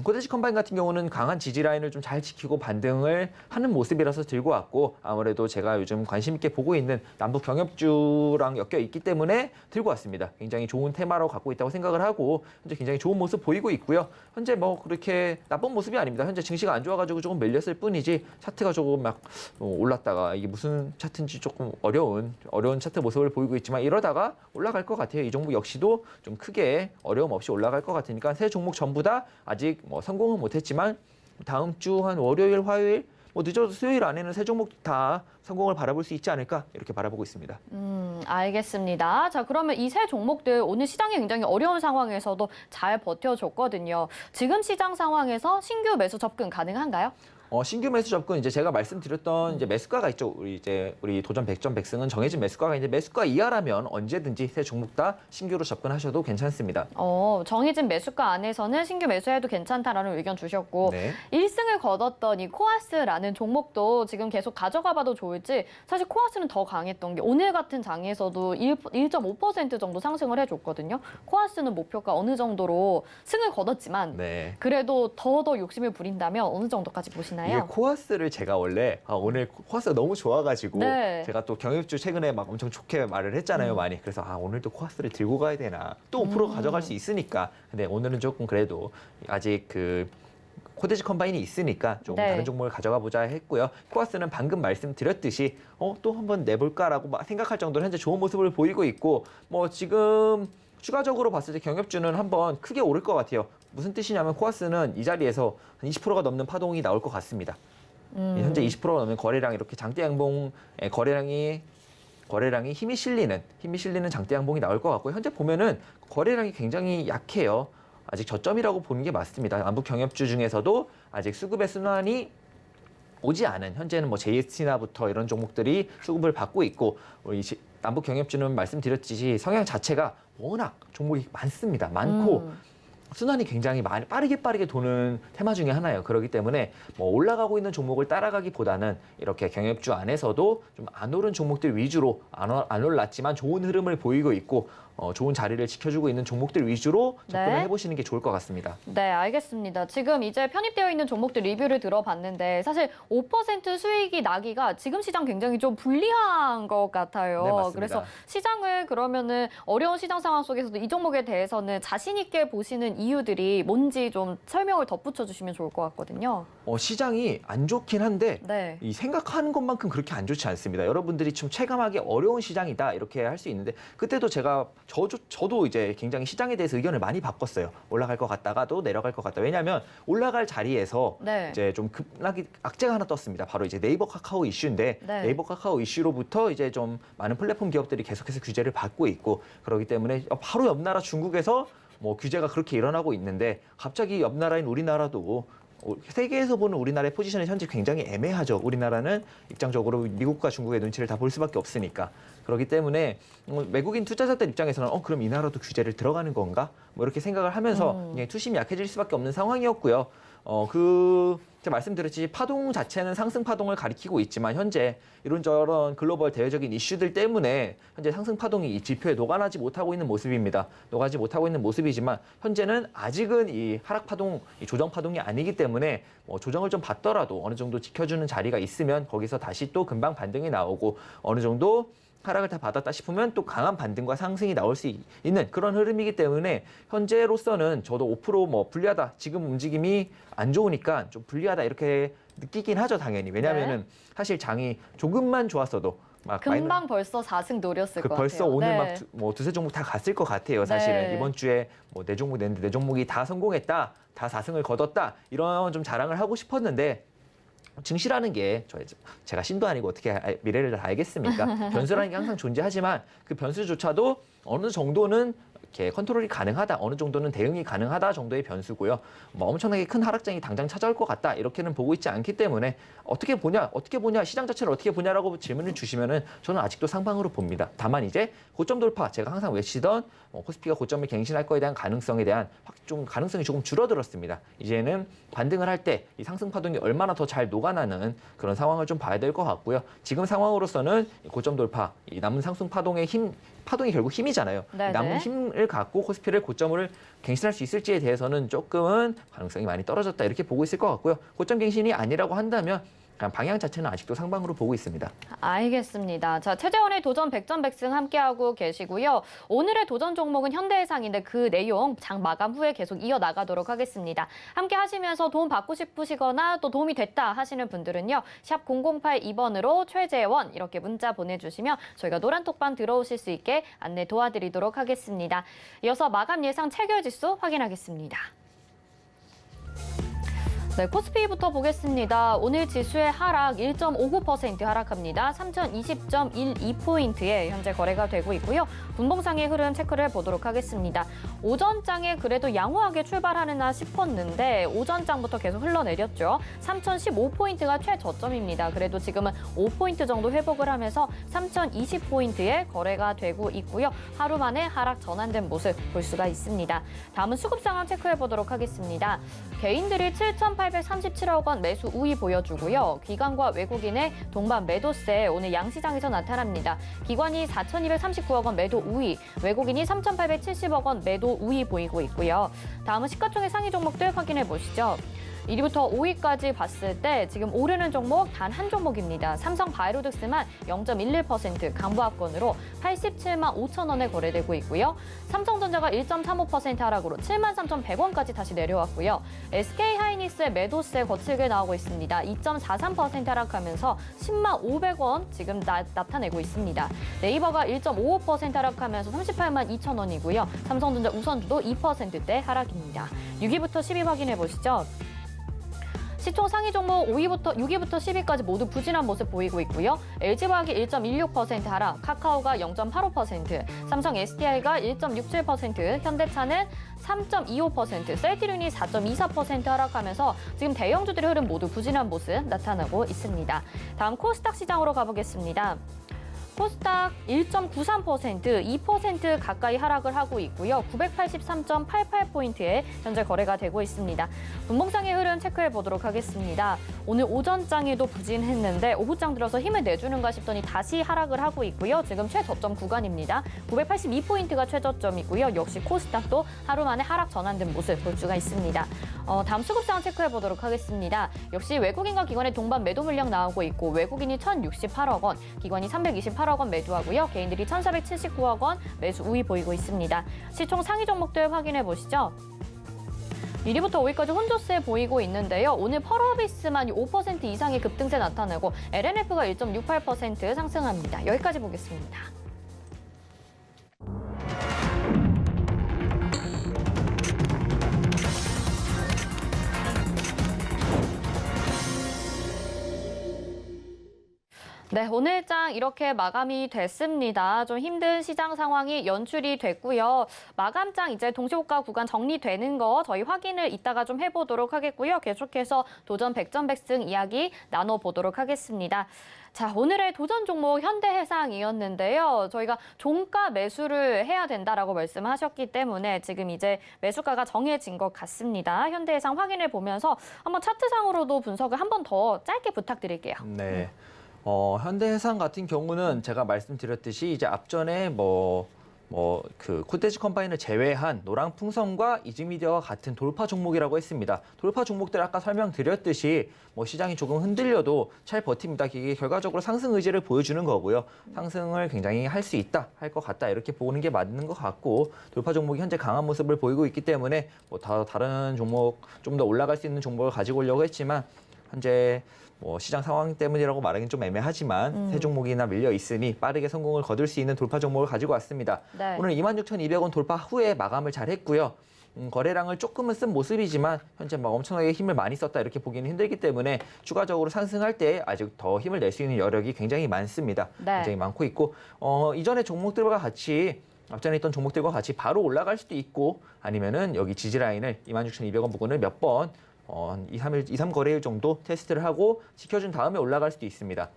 S3: 코데지 컴바인 같은 경우는 강한 지지 라인을 좀 잘 지키고 반등을 하는 모습이라서 들고 왔고 아무래도 제가 요즘 관심 있게 보고 있는 남북 경협주랑 엮여 있기 때문에 들고 왔습니다. 굉장히 좋은 테마로 갖고 있다고 생각을 하고 현재 굉장히 좋은 모습 보이고 있고요. 현재 뭐 그렇게 나쁜 모습이 아닙니다. 현재 증시가 안 좋아가지고 조금 밀렸을 뿐이지 차트가 조금 막 올랐다가 이게 무슨 차트인지 조금 어려운 차트 모습을 보이고 있지만 이러다가 올라갈 것 같아요. 이 종목 역시도 좀 크게 어려움 없이 올라갈 것 같으니까 세 종목 전부 다 아직 성공은 못했지만 다음 주 한 월요일, 화요일, 늦어도 수요일 안에는 세 종목 다 성공을 바라볼 수 있지 않을까 이렇게 바라보고 있습니다.
S2: 알겠습니다. 자, 그러면 이 세 종목들 오늘 시장이 굉장히 어려운 상황에서도 잘 버텨줬거든요. 지금 시장 상황에서 신규 매수 접근 가능한가요?
S3: 신규 매수 접근 이제 제가 말씀드렸던 이제 매수가가 있죠. 우리 도전 100점 100승은 정해진 매수가가 있는데 매수가 이하라면 언제든지 세 종목 다 신규로 접근하셔도 괜찮습니다.
S2: 정해진 매수가 안에서는 신규 매수해도 괜찮다라는 의견 주셨고
S3: 네.
S2: 1승을 거뒀던 이 코아스라는 종목도 지금 계속 가져가 봐도 좋을지 사실 코아스는 더 강했던 게 오늘 같은 장에서도 1.5% 정도 상승을 해줬거든요. 코아스는 목표가 어느 정도로 승을 거뒀지만
S3: 네.
S2: 그래도 더 욕심을 부린다면 어느 정도까지 보시나요?
S3: 이게 코아스를 제가 원래 오늘 코아스가 너무 좋아가지고
S2: 네.
S3: 제가 또 경협주 최근에 막 엄청 좋게 말을 했잖아요 많이. 그래서 오늘도 코아스를 들고 가야 되나 또 5% 가져갈 수 있으니까. 근데 오늘은 조금 그래도 아직 그 코데지 컴바인이 있으니까 좀
S2: 네.
S3: 다른 종목을 가져가 보자 했고요. 코아스는 방금 말씀드렸듯이 또 한번 내볼까라고 생각할 정도로 현재 좋은 모습을 보이고 있고 지금 추가적으로 봤을 때 경협주는 한번 크게 오를 것 같아요. 무슨 뜻이냐면 코아스는 이 자리에서 한 20%가 넘는 파동이 나올 것 같습니다. 현재 20%가 넘는 거래량 이렇게 장대 양봉 거래량이 힘이 실리는 장대 양봉이 나올 것 같고 현재 보면은 거래량이 굉장히 약해요. 아직 저점이라고 보는 게 맞습니다. 남북 경협주 중에서도 아직 수급의 순환이 오지 않은 현재는 JST나부터 이런 종목들이 수급을 받고 있고 남북 경협주는 말씀드렸듯이 성향 자체가 워낙 종목이 많습니다. 많고 순환이 굉장히 빠르게 도는 테마 중에 하나예요. 그렇기 때문에 올라가고 있는 종목을 따라가기보다는 이렇게 경협주 안에서도 좀 안 오른 종목들 위주로 안 올랐지만 좋은 흐름을 보이고 있고 좋은 자리를 지켜주고 있는 종목들 위주로 접근을
S2: 네.
S3: 해보시는 게 좋을 것 같습니다.
S2: 네, 알겠습니다. 지금 이제 편입되어 있는 종목들 리뷰를 들어봤는데 사실 5% 수익이 나기가 지금 시장 굉장히 좀 불리한 것 같아요.
S3: 네, 맞습니다.
S2: 그래서 시장을 그러면은 어려운 시장 상황 속에서도 이 종목에 대해서는 자신 있게 보시는 이유들이 뭔지 좀 설명을 덧붙여 주시면 좋을 것 같거든요.
S3: 시장이 안 좋긴 한데
S2: 네.
S3: 이 생각하는 것만큼 그렇게 안 좋지 않습니다. 여러분들이 좀 체감하기 어려운 시장이다 이렇게 할 수 있는데 그때도 저도 이제 굉장히 시장에 대해서 의견을 많이 바꿨어요. 올라갈 것 같다가도 내려갈 것 같다. 왜냐하면 올라갈 자리에서
S2: 네.
S3: 이제 좀 급락이 악재가 하나 떴습니다. 바로 이제 네이버 카카오 이슈인데
S2: 네.
S3: 네이버 카카오 이슈로부터 이제 좀 많은 플랫폼 기업들이 계속해서 규제를 받고 있고 그렇기 때문에 바로 옆 나라 중국에서 뭐 규제가 그렇게 일어나고 있는데 갑자기 옆 나라인 우리나라도 세계에서 보는 우리나라의 포지션이 현재 굉장히 애매하죠. 우리나라는 입장적으로 미국과 중국의 눈치를 다 볼 수밖에 없으니까. 그렇기 때문에 외국인 투자자들 입장에서는 그럼 이 나라도 규제를 들어가는 건가? 뭐 이렇게 생각을 하면서 그냥 투심이 약해질 수밖에 없는 상황이었고요. 제가 말씀드렸듯이 파동 자체는 상승 파동을 가리키고 있지만 현재 이런저런 글로벌 대외적인 이슈들 때문에 현재 상승 파동이 이 지표에 녹아나지 못하고 있는 모습입니다. 녹아지 못하고 있는 모습이지만 현재는 아직은 이 하락 파동, 이 조정 파동이 아니기 때문에 조정을 좀 받더라도 어느 정도 지켜주는 자리가 있으면 거기서 다시 또 금방 반등이 나오고 어느 정도 하락을 다 받았다 싶으면 또 강한 반등과 상승이 나올 수 있는 그런 흐름이기 때문에 현재로서는 저도 5% 불리하다. 지금 움직임이 안 좋으니까 좀 불리하다 이렇게 느끼긴 하죠, 당연히. 왜냐하면은 사실 장이 조금만 좋았어도 막
S2: 금방 벌써 4승 노렸을 것
S3: 벌써
S2: 같아요.
S3: 오늘
S2: 네.
S3: 막 두세 종목 다 갔을 것 같아요, 사실은.
S2: 네.
S3: 이번 주에 네 종목 냈는데 네 종목이 다 성공했다, 다 4승을 거뒀다 이런 좀 자랑을 하고 싶었는데 증시라는 게 제가 신도 아니고 어떻게 미래를 다 알겠습니까? 변수라는 게 항상 존재하지만 그 변수조차도 어느 정도는 이렇게 컨트롤이 가능하다, 어느 정도는 대응이 가능하다 정도의 변수고요. 엄청나게 큰 하락장이 당장 찾아올 것 같다 이렇게는 보고 있지 않기 때문에 어떻게 보냐, 시장 자체를 어떻게 보냐라고 질문을 주시면은 저는 아직도 상방으로 봅니다. 다만 이제 고점 돌파, 제가 항상 외치던 코스피가 고점을 갱신할 거에 대한 가능성에 대한 가능성이 조금 줄어들었습니다. 이제는 반등을 할 때 이 상승 파동이 얼마나 더 잘 녹아나는 그런 상황을 좀 봐야 될 것 같고요. 지금 상황으로서는 고점 돌파, 이 남은 상승 파동의 파동이 결국 힘이잖아요.
S2: 네네.
S3: 남은 힘을 갖고 코스피를 고점을 갱신할 수 있을지에 대해서는 조금은 가능성이 많이 떨어졌다 이렇게 보고 있을 것 같고요. 고점 갱신이 아니라고 한다면 방향 자체는 아직도 상방으로 보고 있습니다.
S2: 알겠습니다. 자, 최재원의 도전 100점 100승 함께하고 계시고요. 오늘의 도전 종목은 현대해상인데 그 내용 장 마감 후에 계속 이어나가도록 하겠습니다. 함께 하시면서 도움 받고 싶으시거나 또 도움이 됐다 하시는 분들은요. 샵 0082번으로 최재원 이렇게 문자 보내주시면 저희가 노란톡방 들어오실 수 있게 안내 도와드리도록 하겠습니다. 이어서 마감 예상 체결지수 확인하겠습니다. 네, 코스피부터 보겠습니다. 오늘 지수의 하락 1.59% 하락합니다. 3020.12포인트에 현재 거래가 되고 있고요. 분봉상의 흐름 체크를 해보도록 하겠습니다. 오전장에 그래도 양호하게 출발하느나 싶었는데 오전장부터 계속 흘러내렸죠. 3015포인트가 최저점입니다. 그래도 지금은 5포인트 정도 회복을 하면서 3020포인트에 거래가 되고 있고요. 하루 만에 하락 전환된 모습 볼 수가 있습니다. 다음은 수급 상황 체크해보도록 하겠습니다. 개인들이 7,837억 원 매수 우위 보여주고요. 기관과 외국인의 동반 매도세 오늘 양시장에서 나타납니다. 기관이 4,239억 원 매도 우위, 외국인이 3,870억 원 매도 우위 보이고 있고요. 다음은 시가총액 상위 종목들 확인해 보시죠. 1위부터 5위까지 봤을 때 지금 오르는 종목 단 한 종목입니다. 삼성바이오로직스만 0.11% 강보합권으로 87만 5천 원에 거래되고 있고요. 삼성전자가 1.35% 하락으로 7만 3,100원까지 다시 내려왔고요. SK하이닉스의 매도세 거칠게 나오고 있습니다. 2.43% 하락하면서 10만 500원 지금 나타내고 있습니다. 네이버가 1.55% 하락하면서 38만 2천 원이고요. 삼성전자 우선주도 2%대 하락입니다. 6위부터 10위 확인해 보시죠. 시총 상위 종목 5위부터 6위부터 10위까지 모두 부진한 모습 보이고 있고요. LG화학이 1.16% 하락, 카카오가 0.85%, 삼성 SDI가 1.67%, 현대차는 3.25%, 셀트리온이 4.24% 하락하면서 지금 대형주들의 흐름 모두 부진한 모습 나타나고 있습니다. 다음 코스닥 시장으로 가보겠습니다. 코스닥 1.93%, 2% 가까이 하락을 하고 있고요. 983.88포인트에 현재 거래가 되고 있습니다. 분봉상의 흐름 체크해 보도록 하겠습니다. 오늘 오전장에도 부진했는데 오후장 들어서 힘을 내주는가 싶더니 다시 하락을 하고 있고요. 지금 최저점 구간입니다. 982포인트가 최저점이고요. 역시 코스닥도 하루 만에 하락 전환된 모습 볼 수가 있습니다. 다음 수급상 체크해 보도록 하겠습니다. 역시 외국인과 기관의 동반 매도 물량 나오고 있고 외국인이 1,068억 원, 기관이 328억 원 매도하고요. 개인들이 1,479억 원 매수 우위 보이고 있습니다. 시총 상위 종목들 확인해 보시죠. 1위부터 5위까지 혼조세 보이고 있는데요. 오늘 펄어비스만 5% 이상의 급등세 나타내고 LNF가 1.68% 상승합니다. 여기까지 보겠습니다. 네, 오늘 장 이렇게 마감이 됐습니다. 좀 힘든 시장 상황이 연출이 됐고요. 마감장 이제 동시호가 구간 정리되는 거 저희 확인을 이따가 좀 해보도록 하겠고요. 계속해서 도전 백전백승 이야기 나눠보도록 하겠습니다. 자, 오늘의 도전 종목 현대해상이었는데요. 저희가 종가 매수를 해야 된다라고 말씀하셨기 때문에 지금 이제 매수가가 정해진 것 같습니다. 현대해상 확인을 보면서 한번 차트상으로도 분석을 한 번 더 짧게 부탁드릴게요.
S3: 네. 현대해상 같은 경우는 제가 말씀드렸듯이 이제 앞전에 그 콧돼지 컴바인을 제외한 노랑풍선과 이즈미디어와 같은 돌파 종목이라고 했습니다. 돌파 종목들 아까 설명드렸듯이 시장이 조금 흔들려도 잘 버팁니다. 이게 결과적으로 상승 의지를 보여주는 거고요. 상승을 굉장히 할 수 있다, 할 것 같다 이렇게 보는 게 맞는 것 같고 돌파 종목이 현재 강한 모습을 보이고 있기 때문에 다른 종목 좀 더 올라갈 수 있는 종목을 가지고 오려고 했지만 현재 시장 상황 때문이라고 말하기는 좀 애매하지만 새 종목이나 밀려 있으니 빠르게 성공을 거둘 수 있는 돌파 종목을 가지고 왔습니다.
S2: 네.
S3: 오늘 26,200원 돌파 후에 마감을 잘 했고요. 거래량을 조금은 쓴 모습이지만 현재 엄청나게 힘을 많이 썼다 이렇게 보기는 힘들기 때문에 추가적으로 상승할 때 아직 더 힘을 낼 수 있는 여력이 굉장히 많습니다.
S2: 네.
S3: 굉장히 많고 있고 이전에 종목들과 같이 앞전에 있던 종목들과 같이 바로 올라갈 수도 있고 아니면은 여기 지지라인을 26,200원 부근을 몇 번 2, 3 거래일 정도 테스트를 하고 지켜준 다음에 올라갈 수도 있습니다.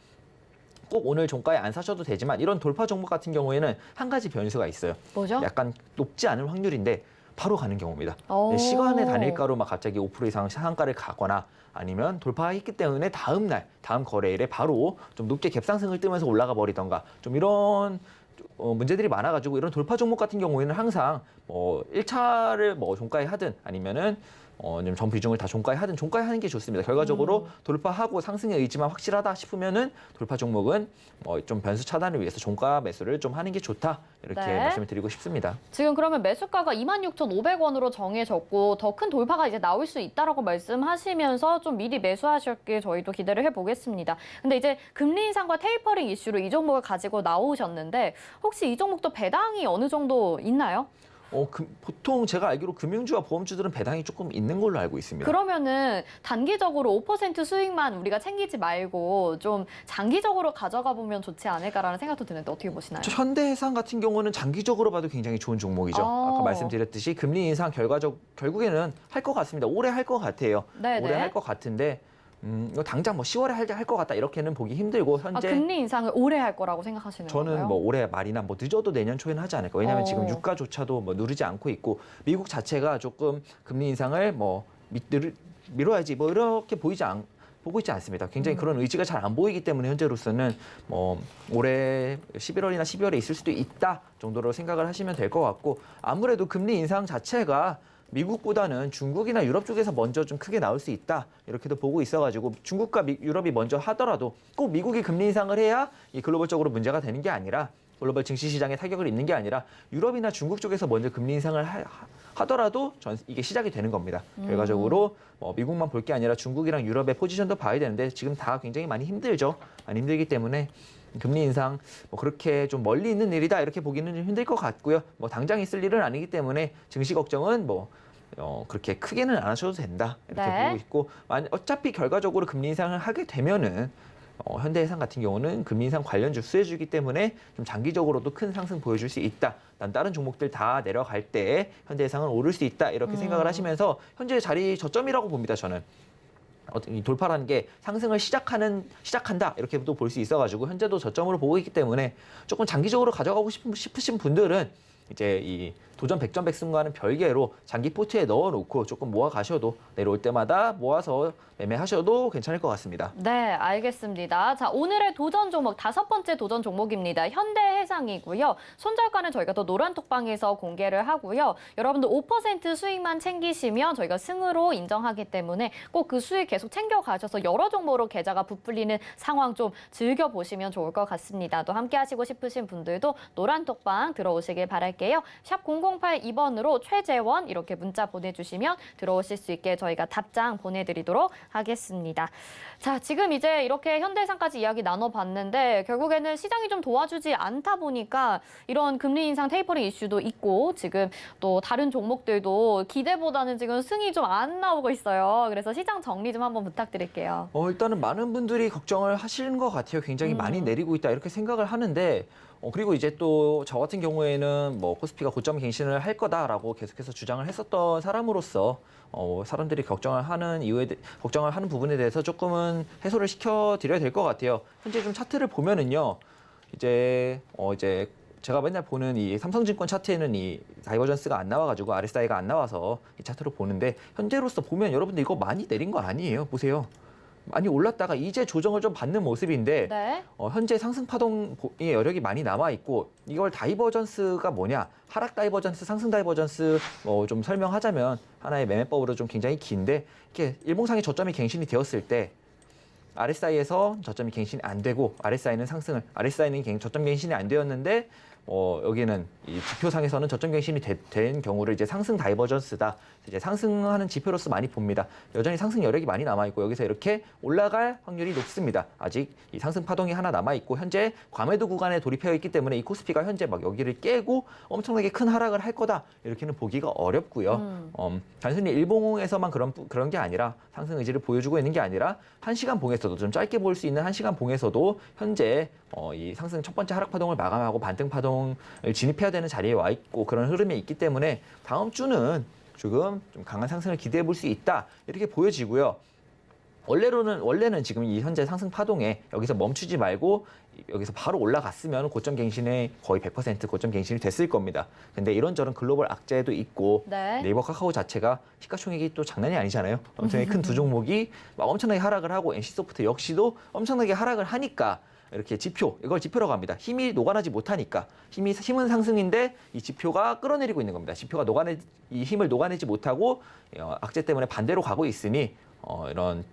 S3: 꼭 오늘 종가에 안 사셔도 되지만 이런 돌파 종목 같은 경우에는 한 가지 변수가 있어요.
S2: 뭐죠?
S3: 약간 높지 않은 확률인데 바로 가는 경우입니다.
S2: 오.
S3: 시간의 단일가로 막 갑자기 5% 이상 상한가를 가거나 아니면 돌파했기 때문에 다음 거래일에 바로 좀 높게 갭상승을 뜨면서 올라가 버리던가 좀 이런 문제들이 많아가지고 이런 돌파 종목 같은 경우에는 항상 1차를 종가에 하든 아니면은 전 비중을 다 종가에 하든 종가에 하는 게 좋습니다. 결과적으로 돌파하고 상승의 의지만 확실하다 싶으면은 돌파 종목은 좀 변수 차단을 위해서 종가 매수를 좀 하는 게 좋다 이렇게
S2: 네.
S3: 말씀을 드리고 싶습니다.
S2: 지금 그러면 매수가가 26,500원으로 정해졌고 더 큰 돌파가 이제 나올 수 있다라고 말씀하시면서 좀 미리 매수하셨길 저희도 기대를 해보겠습니다. 근데 이제 금리 인상과 테이퍼링 이슈로 이 종목을 가지고 나오셨는데 혹시 이 종목도 배당이 어느 정도 있나요?
S3: 보통 제가 알기로 금융주와 보험주들은 배당이 조금 있는 걸로 알고 있습니다.
S2: 그러면은 단기적으로 5% 수익만 우리가 챙기지 말고 좀 장기적으로 가져가 보면 좋지 않을까라는 생각도 드는데 어떻게 보시나요?
S3: 현대해상 같은 경우는 장기적으로 봐도 굉장히 좋은 종목이죠. 아까 말씀드렸듯이 금리 인상 결국에는 할 것 같습니다. 올해 할 것 같아요.
S2: 네네.
S3: 올해 할 것 같은데 이거 당장 10월에 할 것 같다 이렇게는 보기 힘들고 현재
S2: 금리 인상을 올해 할 거라고 생각하시는
S3: 저는
S2: 건가요?
S3: 올해 말이나 늦어도 내년 초에는 하지 않을까. 왜냐하면 지금
S2: 어.
S3: 유가조차도 누르지 않고 있고 미국 자체가 조금 금리 인상을 미뤄야지 이렇게 보고 있지 않습니다. 굉장히 그런 의지가 잘 안 보이기 때문에 현재로서는 올해 11월이나 12월에 있을 수도 있다 정도로 생각을 하시면 될 것 같고 아무래도 금리 인상 자체가 미국보다는 중국이나 유럽 쪽에서 먼저 좀 크게 나올 수 있다 이렇게도 보고 있어가지고 중국과 유럽이 먼저 하더라도 꼭 미국이 금리 인상을 해야 이 글로벌적으로 문제가 되는 게 아니라 글로벌 증시 시장에 타격을 입는 게 아니라 유럽이나 중국 쪽에서 먼저 금리 인상을 하더라도 이게 시작이 되는 겁니다. 결과적으로 미국만 볼 게 아니라 중국이랑 유럽의 포지션도 봐야 되는데 지금 다 굉장히 많이 힘들죠. 많이 힘들기 때문에 금리 인상 그렇게 좀 멀리 있는 일이다 이렇게 보기는 좀 힘들 것 같고요. 당장 있을 일은 아니기 때문에 증시 걱정은 그렇게 크게는 안 하셔도 된다 이렇게
S2: 네.
S3: 보고 있고 어차피 결과적으로 금리 인상을 하게 되면은 현대해상 같은 경우는 금리 인상 관련주 수혜주기 때문에 좀 장기적으로도 큰 상승 보여줄 수 있다. 난 다른 종목들 다 내려갈 때 현대해상은 오를 수 있다 이렇게 생각을 하시면서 현재 자리 저점이라고 봅니다. 저는. 이 돌파라는 게 상승을 시작한다 이렇게도 볼 수 있어가지고 현재도 저점으로 보고 있기 때문에 조금 장기적으로 가져가고 싶으신 분들은 이제 이 도전 백전백승과는 별개로 장기 포트에 넣어놓고 조금 모아 가셔도 내려올 때마다 모아서 매매하셔도 괜찮을 것 같습니다.
S2: 네, 알겠습니다. 자, 오늘의 도전 종목 5번째 도전 종목입니다. 현대해상이고요. 손절가는 저희가 또 노란톡방에서 공개를 하고요. 여러분들 5% 수익만 챙기시면 저희가 승으로 인정하기 때문에 꼭 그 수익 계속 챙겨가셔서 여러 종목으로 계좌가 부풀리는 상황 좀 즐겨보시면 좋을 것 같습니다. 또 함께 하시고 싶으신 분들도 노란톡방 들어오시길 바랄게요. 샵 0082번으로 최재원 이렇게 문자 보내주시면 들어오실 수 있게 저희가 답장 보내드리도록 하겠습니다. 자, 지금 이제 이렇게 현대해상까지 이야기 나눠봤는데 결국에는 시장이 좀 도와주지 않다 보니까 이런 금리 인상 테이퍼링 이슈도 있고 지금 또 다른 종목들도 기대보다는 지금 승이 좀 안 나오고 있어요. 그래서 시장 정리 좀 한번 부탁드릴게요.
S3: 일단은 많은 분들이 걱정을 하시는 것 같아요. 굉장히 많이 내리고 있다 이렇게 생각을 하는데 그리고 이제 또 저 같은 경우에는 뭐 코스피가 고점 갱신을 할 거다라고 계속해서 주장을 했었던 사람으로서 사람들이 걱정을 하는 부분에 대해서 조금은 해소를 시켜드려야 될 것 같아요. 현재 좀 차트를 보면은요, 이제 제가 맨날 보는 이 삼성증권 차트에는 이 다이버전스가 안 나와가지고 RSI가 안 나와서 이 차트로 보는데 현재로서 보면 여러분들 이거 많이 내린 거 아니에요. 보세요. 많이 올랐다가 이제 조정을 좀 받는 모습인데
S2: 네.
S3: 현재 상승 파동의 여력이 많이 남아 있고 이걸 다이버전스가 뭐냐? 하락 다이버전스, 상승 다이버전스 좀 설명하자면 하나의 매매법으로 좀 굉장히 긴데 이렇게 일봉상의 저점이 갱신이 되었을 때 RSI에서 저점이 갱신이 안 되고 RSI는 저점 갱신이 안 되었는데 여기는 이 지표상에서는 저점 갱신이 된 경우를 이제 상승 다이버전스다. 이제 상승하는 지표로서 많이 봅니다. 여전히 상승 여력이 많이 남아 있고 여기서 이렇게 올라갈 확률이 높습니다. 아직 이 상승 파동이 하나 남아 있고 현재 과매도 구간에 돌입해 있기 때문에 이 코스피가 현재 막 여기를 깨고 엄청나게 큰 하락을 할 거다 이렇게는 보기가 어렵고요. 단순히 일봉에서만 그런 게 아니라 상승 의지를 보여주고 있는 게 아니라 1시간 봉에서도 좀 짧게 볼 수 있는 1시간 봉에서도 현재 이 상승 첫 번째 하락 파동을 마감하고 반등 파동을 진입해야 되는 자리에 와 있고 그런 흐름에 있기 때문에 다음 주는 조금 좀 강한 상승을 기대해 볼 수 있다 이렇게 보여지고요. 원래는 지금 이 현재 상승 파동에 여기서 멈추지 말고 여기서 바로 올라갔으면 고점 갱신에 거의 100% 고점 갱신이 됐을 겁니다. 근데 이런저런 글로벌 악재도 있고
S2: 네.
S3: 네이버 카카오 자체가 시가총액이 또 장난이 아니잖아요. 엄청나게 큰 두 종목이 막 엄청나게 하락을 하고 NC소프트 역시도 엄청나게 하락을 하니까 이렇게 이걸 지표라고 합니다. 힘이 녹아나지 못하니까 힘은 상승인데 이 지표가 끌어내리고 있는 겁니다. 지표가 이 힘을 녹아내지 못하고 악재 때문에 반대로 가고 있으니 이런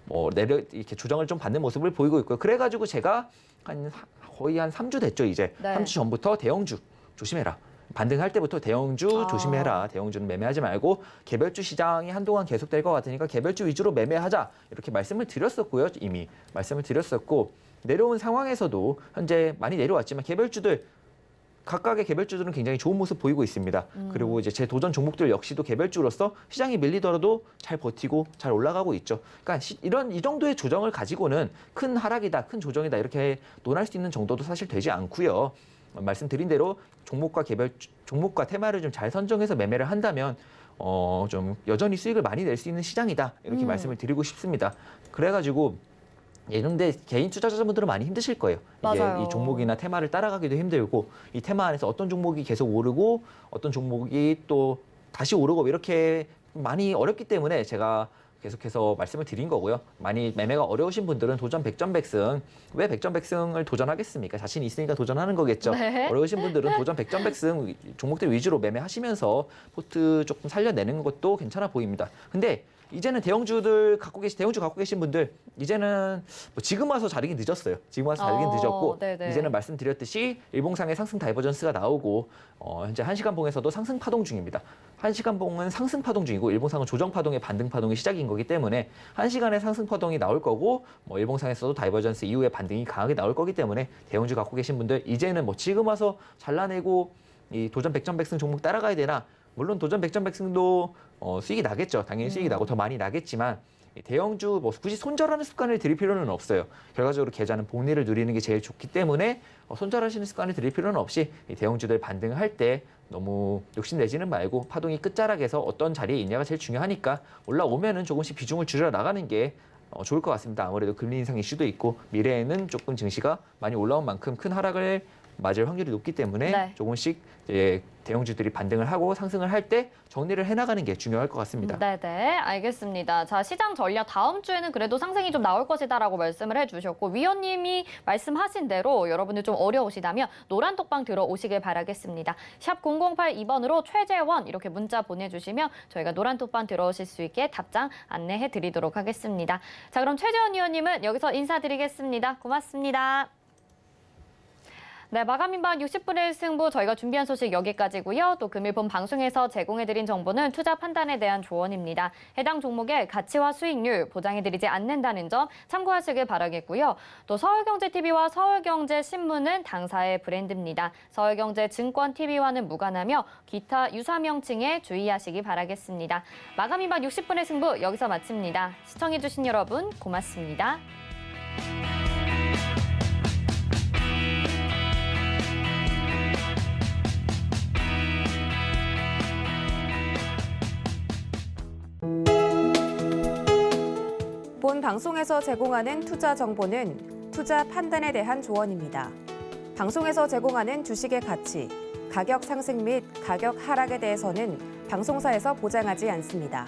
S3: 이렇게 조정을 좀 받는 모습을 보이고 있고요. 그래가지고 제가 거의 한 3주 됐죠, 이제.
S2: 네.
S3: 3주 전부터 대형주 조심해라. 반등할 때부터 대형주 조심해라. 대형주는 매매하지 말고 개별주 시장이 한동안 계속될 것 같으니까 개별주 위주로 매매하자. 이렇게 말씀을 드렸었고요. 이미 말씀을 드렸었고 내려온 상황에서도 현재 많이 내려왔지만 각각의 개별주들은 굉장히 좋은 모습 보이고 있습니다. 그리고 이제 제 도전 종목들 역시도 개별주로서 시장이 밀리더라도 잘 버티고 잘 올라가고 있죠. 그러니까 이 정도의 조정을 가지고는 큰 하락이다, 큰 조정이다 이렇게 논할 수 있는 정도도 사실 되지 않고요. 말씀드린 대로 종목과 테마를 좀 잘 선정해서 매매를 한다면 좀 여전히 수익을 많이 낼 수 있는 시장이다 이렇게 말씀을 드리고 싶습니다. 그래가지고 예컨대 개인 투자자분들은 많이 힘드실 거예요. 이게
S2: 맞아요.
S3: 이 종목이나 테마를 따라가기도 힘들고 이 테마 안에서 어떤 종목이 계속 오르고 어떤 종목이 또 다시 오르고 이렇게 많이 어렵기 때문에 제가 계속해서 말씀을 드린 거고요. 많이 매매가 어려우신 분들은 도전 백전백승. 왜 백전백승을 도전하겠습니까? 자신이 있으니까 도전하는 거겠죠.
S2: 네.
S3: 어려우신 분들은 도전 백전백승 종목들 위주로 매매하시면서 포트 조금 살려내는 것도 괜찮아 보입니다. 근데 이제는 대형주 갖고 계신 분들 이제는 지금 와서 자르긴 늦었어요. 지금 와서 자르긴 늦었고
S2: 네네.
S3: 이제는 말씀드렸듯이 일봉상의 상승 다이버전스가 나오고 현재 1시간 봉에서도 상승 파동 중입니다. 1시간 봉은 상승 파동 중이고 일봉상은 조정 파동의 반등 파동이 시작인 거기 때문에 1시간에 상승 파동이 나올 거고 일봉상에서도 다이버전스 이후에 반등이 강하게 나올 거기 때문에 대형주 갖고 계신 분들 이제는 지금 와서 잘라내고 이 도전 백전백승 종목 따라가야 되나? 물론 도전 백전백승도 수익이 나겠죠. 당연히 수익이 나고 더 많이 나겠지만 이 대형주 뭐 굳이 손절하는 습관을 들일 필요는 없어요. 결과적으로 계좌는 복리를 누리는 게 제일 좋기 때문에 손절하시는 습관을 들일 필요는 없이 이 대형주들 반등할 때 너무 욕심내지는 말고 파동이 끝자락에서 어떤 자리에 있냐가 제일 중요하니까 올라오면은 조금씩 비중을 줄여 나가는 게 좋을 것 같습니다. 아무래도 금리 인상 이슈도 있고 미래에는 조금 증시가 많이 올라온 만큼 큰 하락을 맞을 확률이 높기 때문에
S2: 네.
S3: 조금씩 이제 대형주들이 반등을 하고 상승을 할 때 정리를 해나가는 게 중요할 것 같습니다.
S2: 네네, 알겠습니다. 자, 시장 전략 다음 주에는 그래도 상승이 좀 나올 것이다라고 말씀을 해주셨고 위원님이 말씀하신 대로 여러분들 좀 어려우시다면 노란 톡방 들어오시길 바라겠습니다. 샵 0082번으로 최재원 이렇게 문자 보내주시면 저희가 노란 톡방 들어오실 수 있게 답장 안내해 드리도록 하겠습니다. 자, 그럼 최재원 위원님은 여기서 인사드리겠습니다. 고맙습니다. 네, 마감인방 60분의 승부 저희가 준비한 소식 여기까지고요. 또 금일 본 방송에서 제공해드린 정보는 투자 판단에 대한 조언입니다. 해당 종목의 가치와 수익률 보장해드리지 않는다는 점 참고하시길 바라겠고요. 또 서울경제TV와 서울경제신문은 당사의 브랜드입니다. 서울경제증권TV와는 무관하며 기타 유사 명칭에 주의하시기 바라겠습니다. 마감인방 60분의 승부 여기서 마칩니다. 시청해주신 여러분 고맙습니다.
S1: 본 방송에서 제공하는 투자 정보는 투자 판단에 대한 조언입니다. 방송에서 제공하는 주식의 가치, 가격 상승 및 가격 하락에 대해서는 방송사에서 보장하지 않습니다.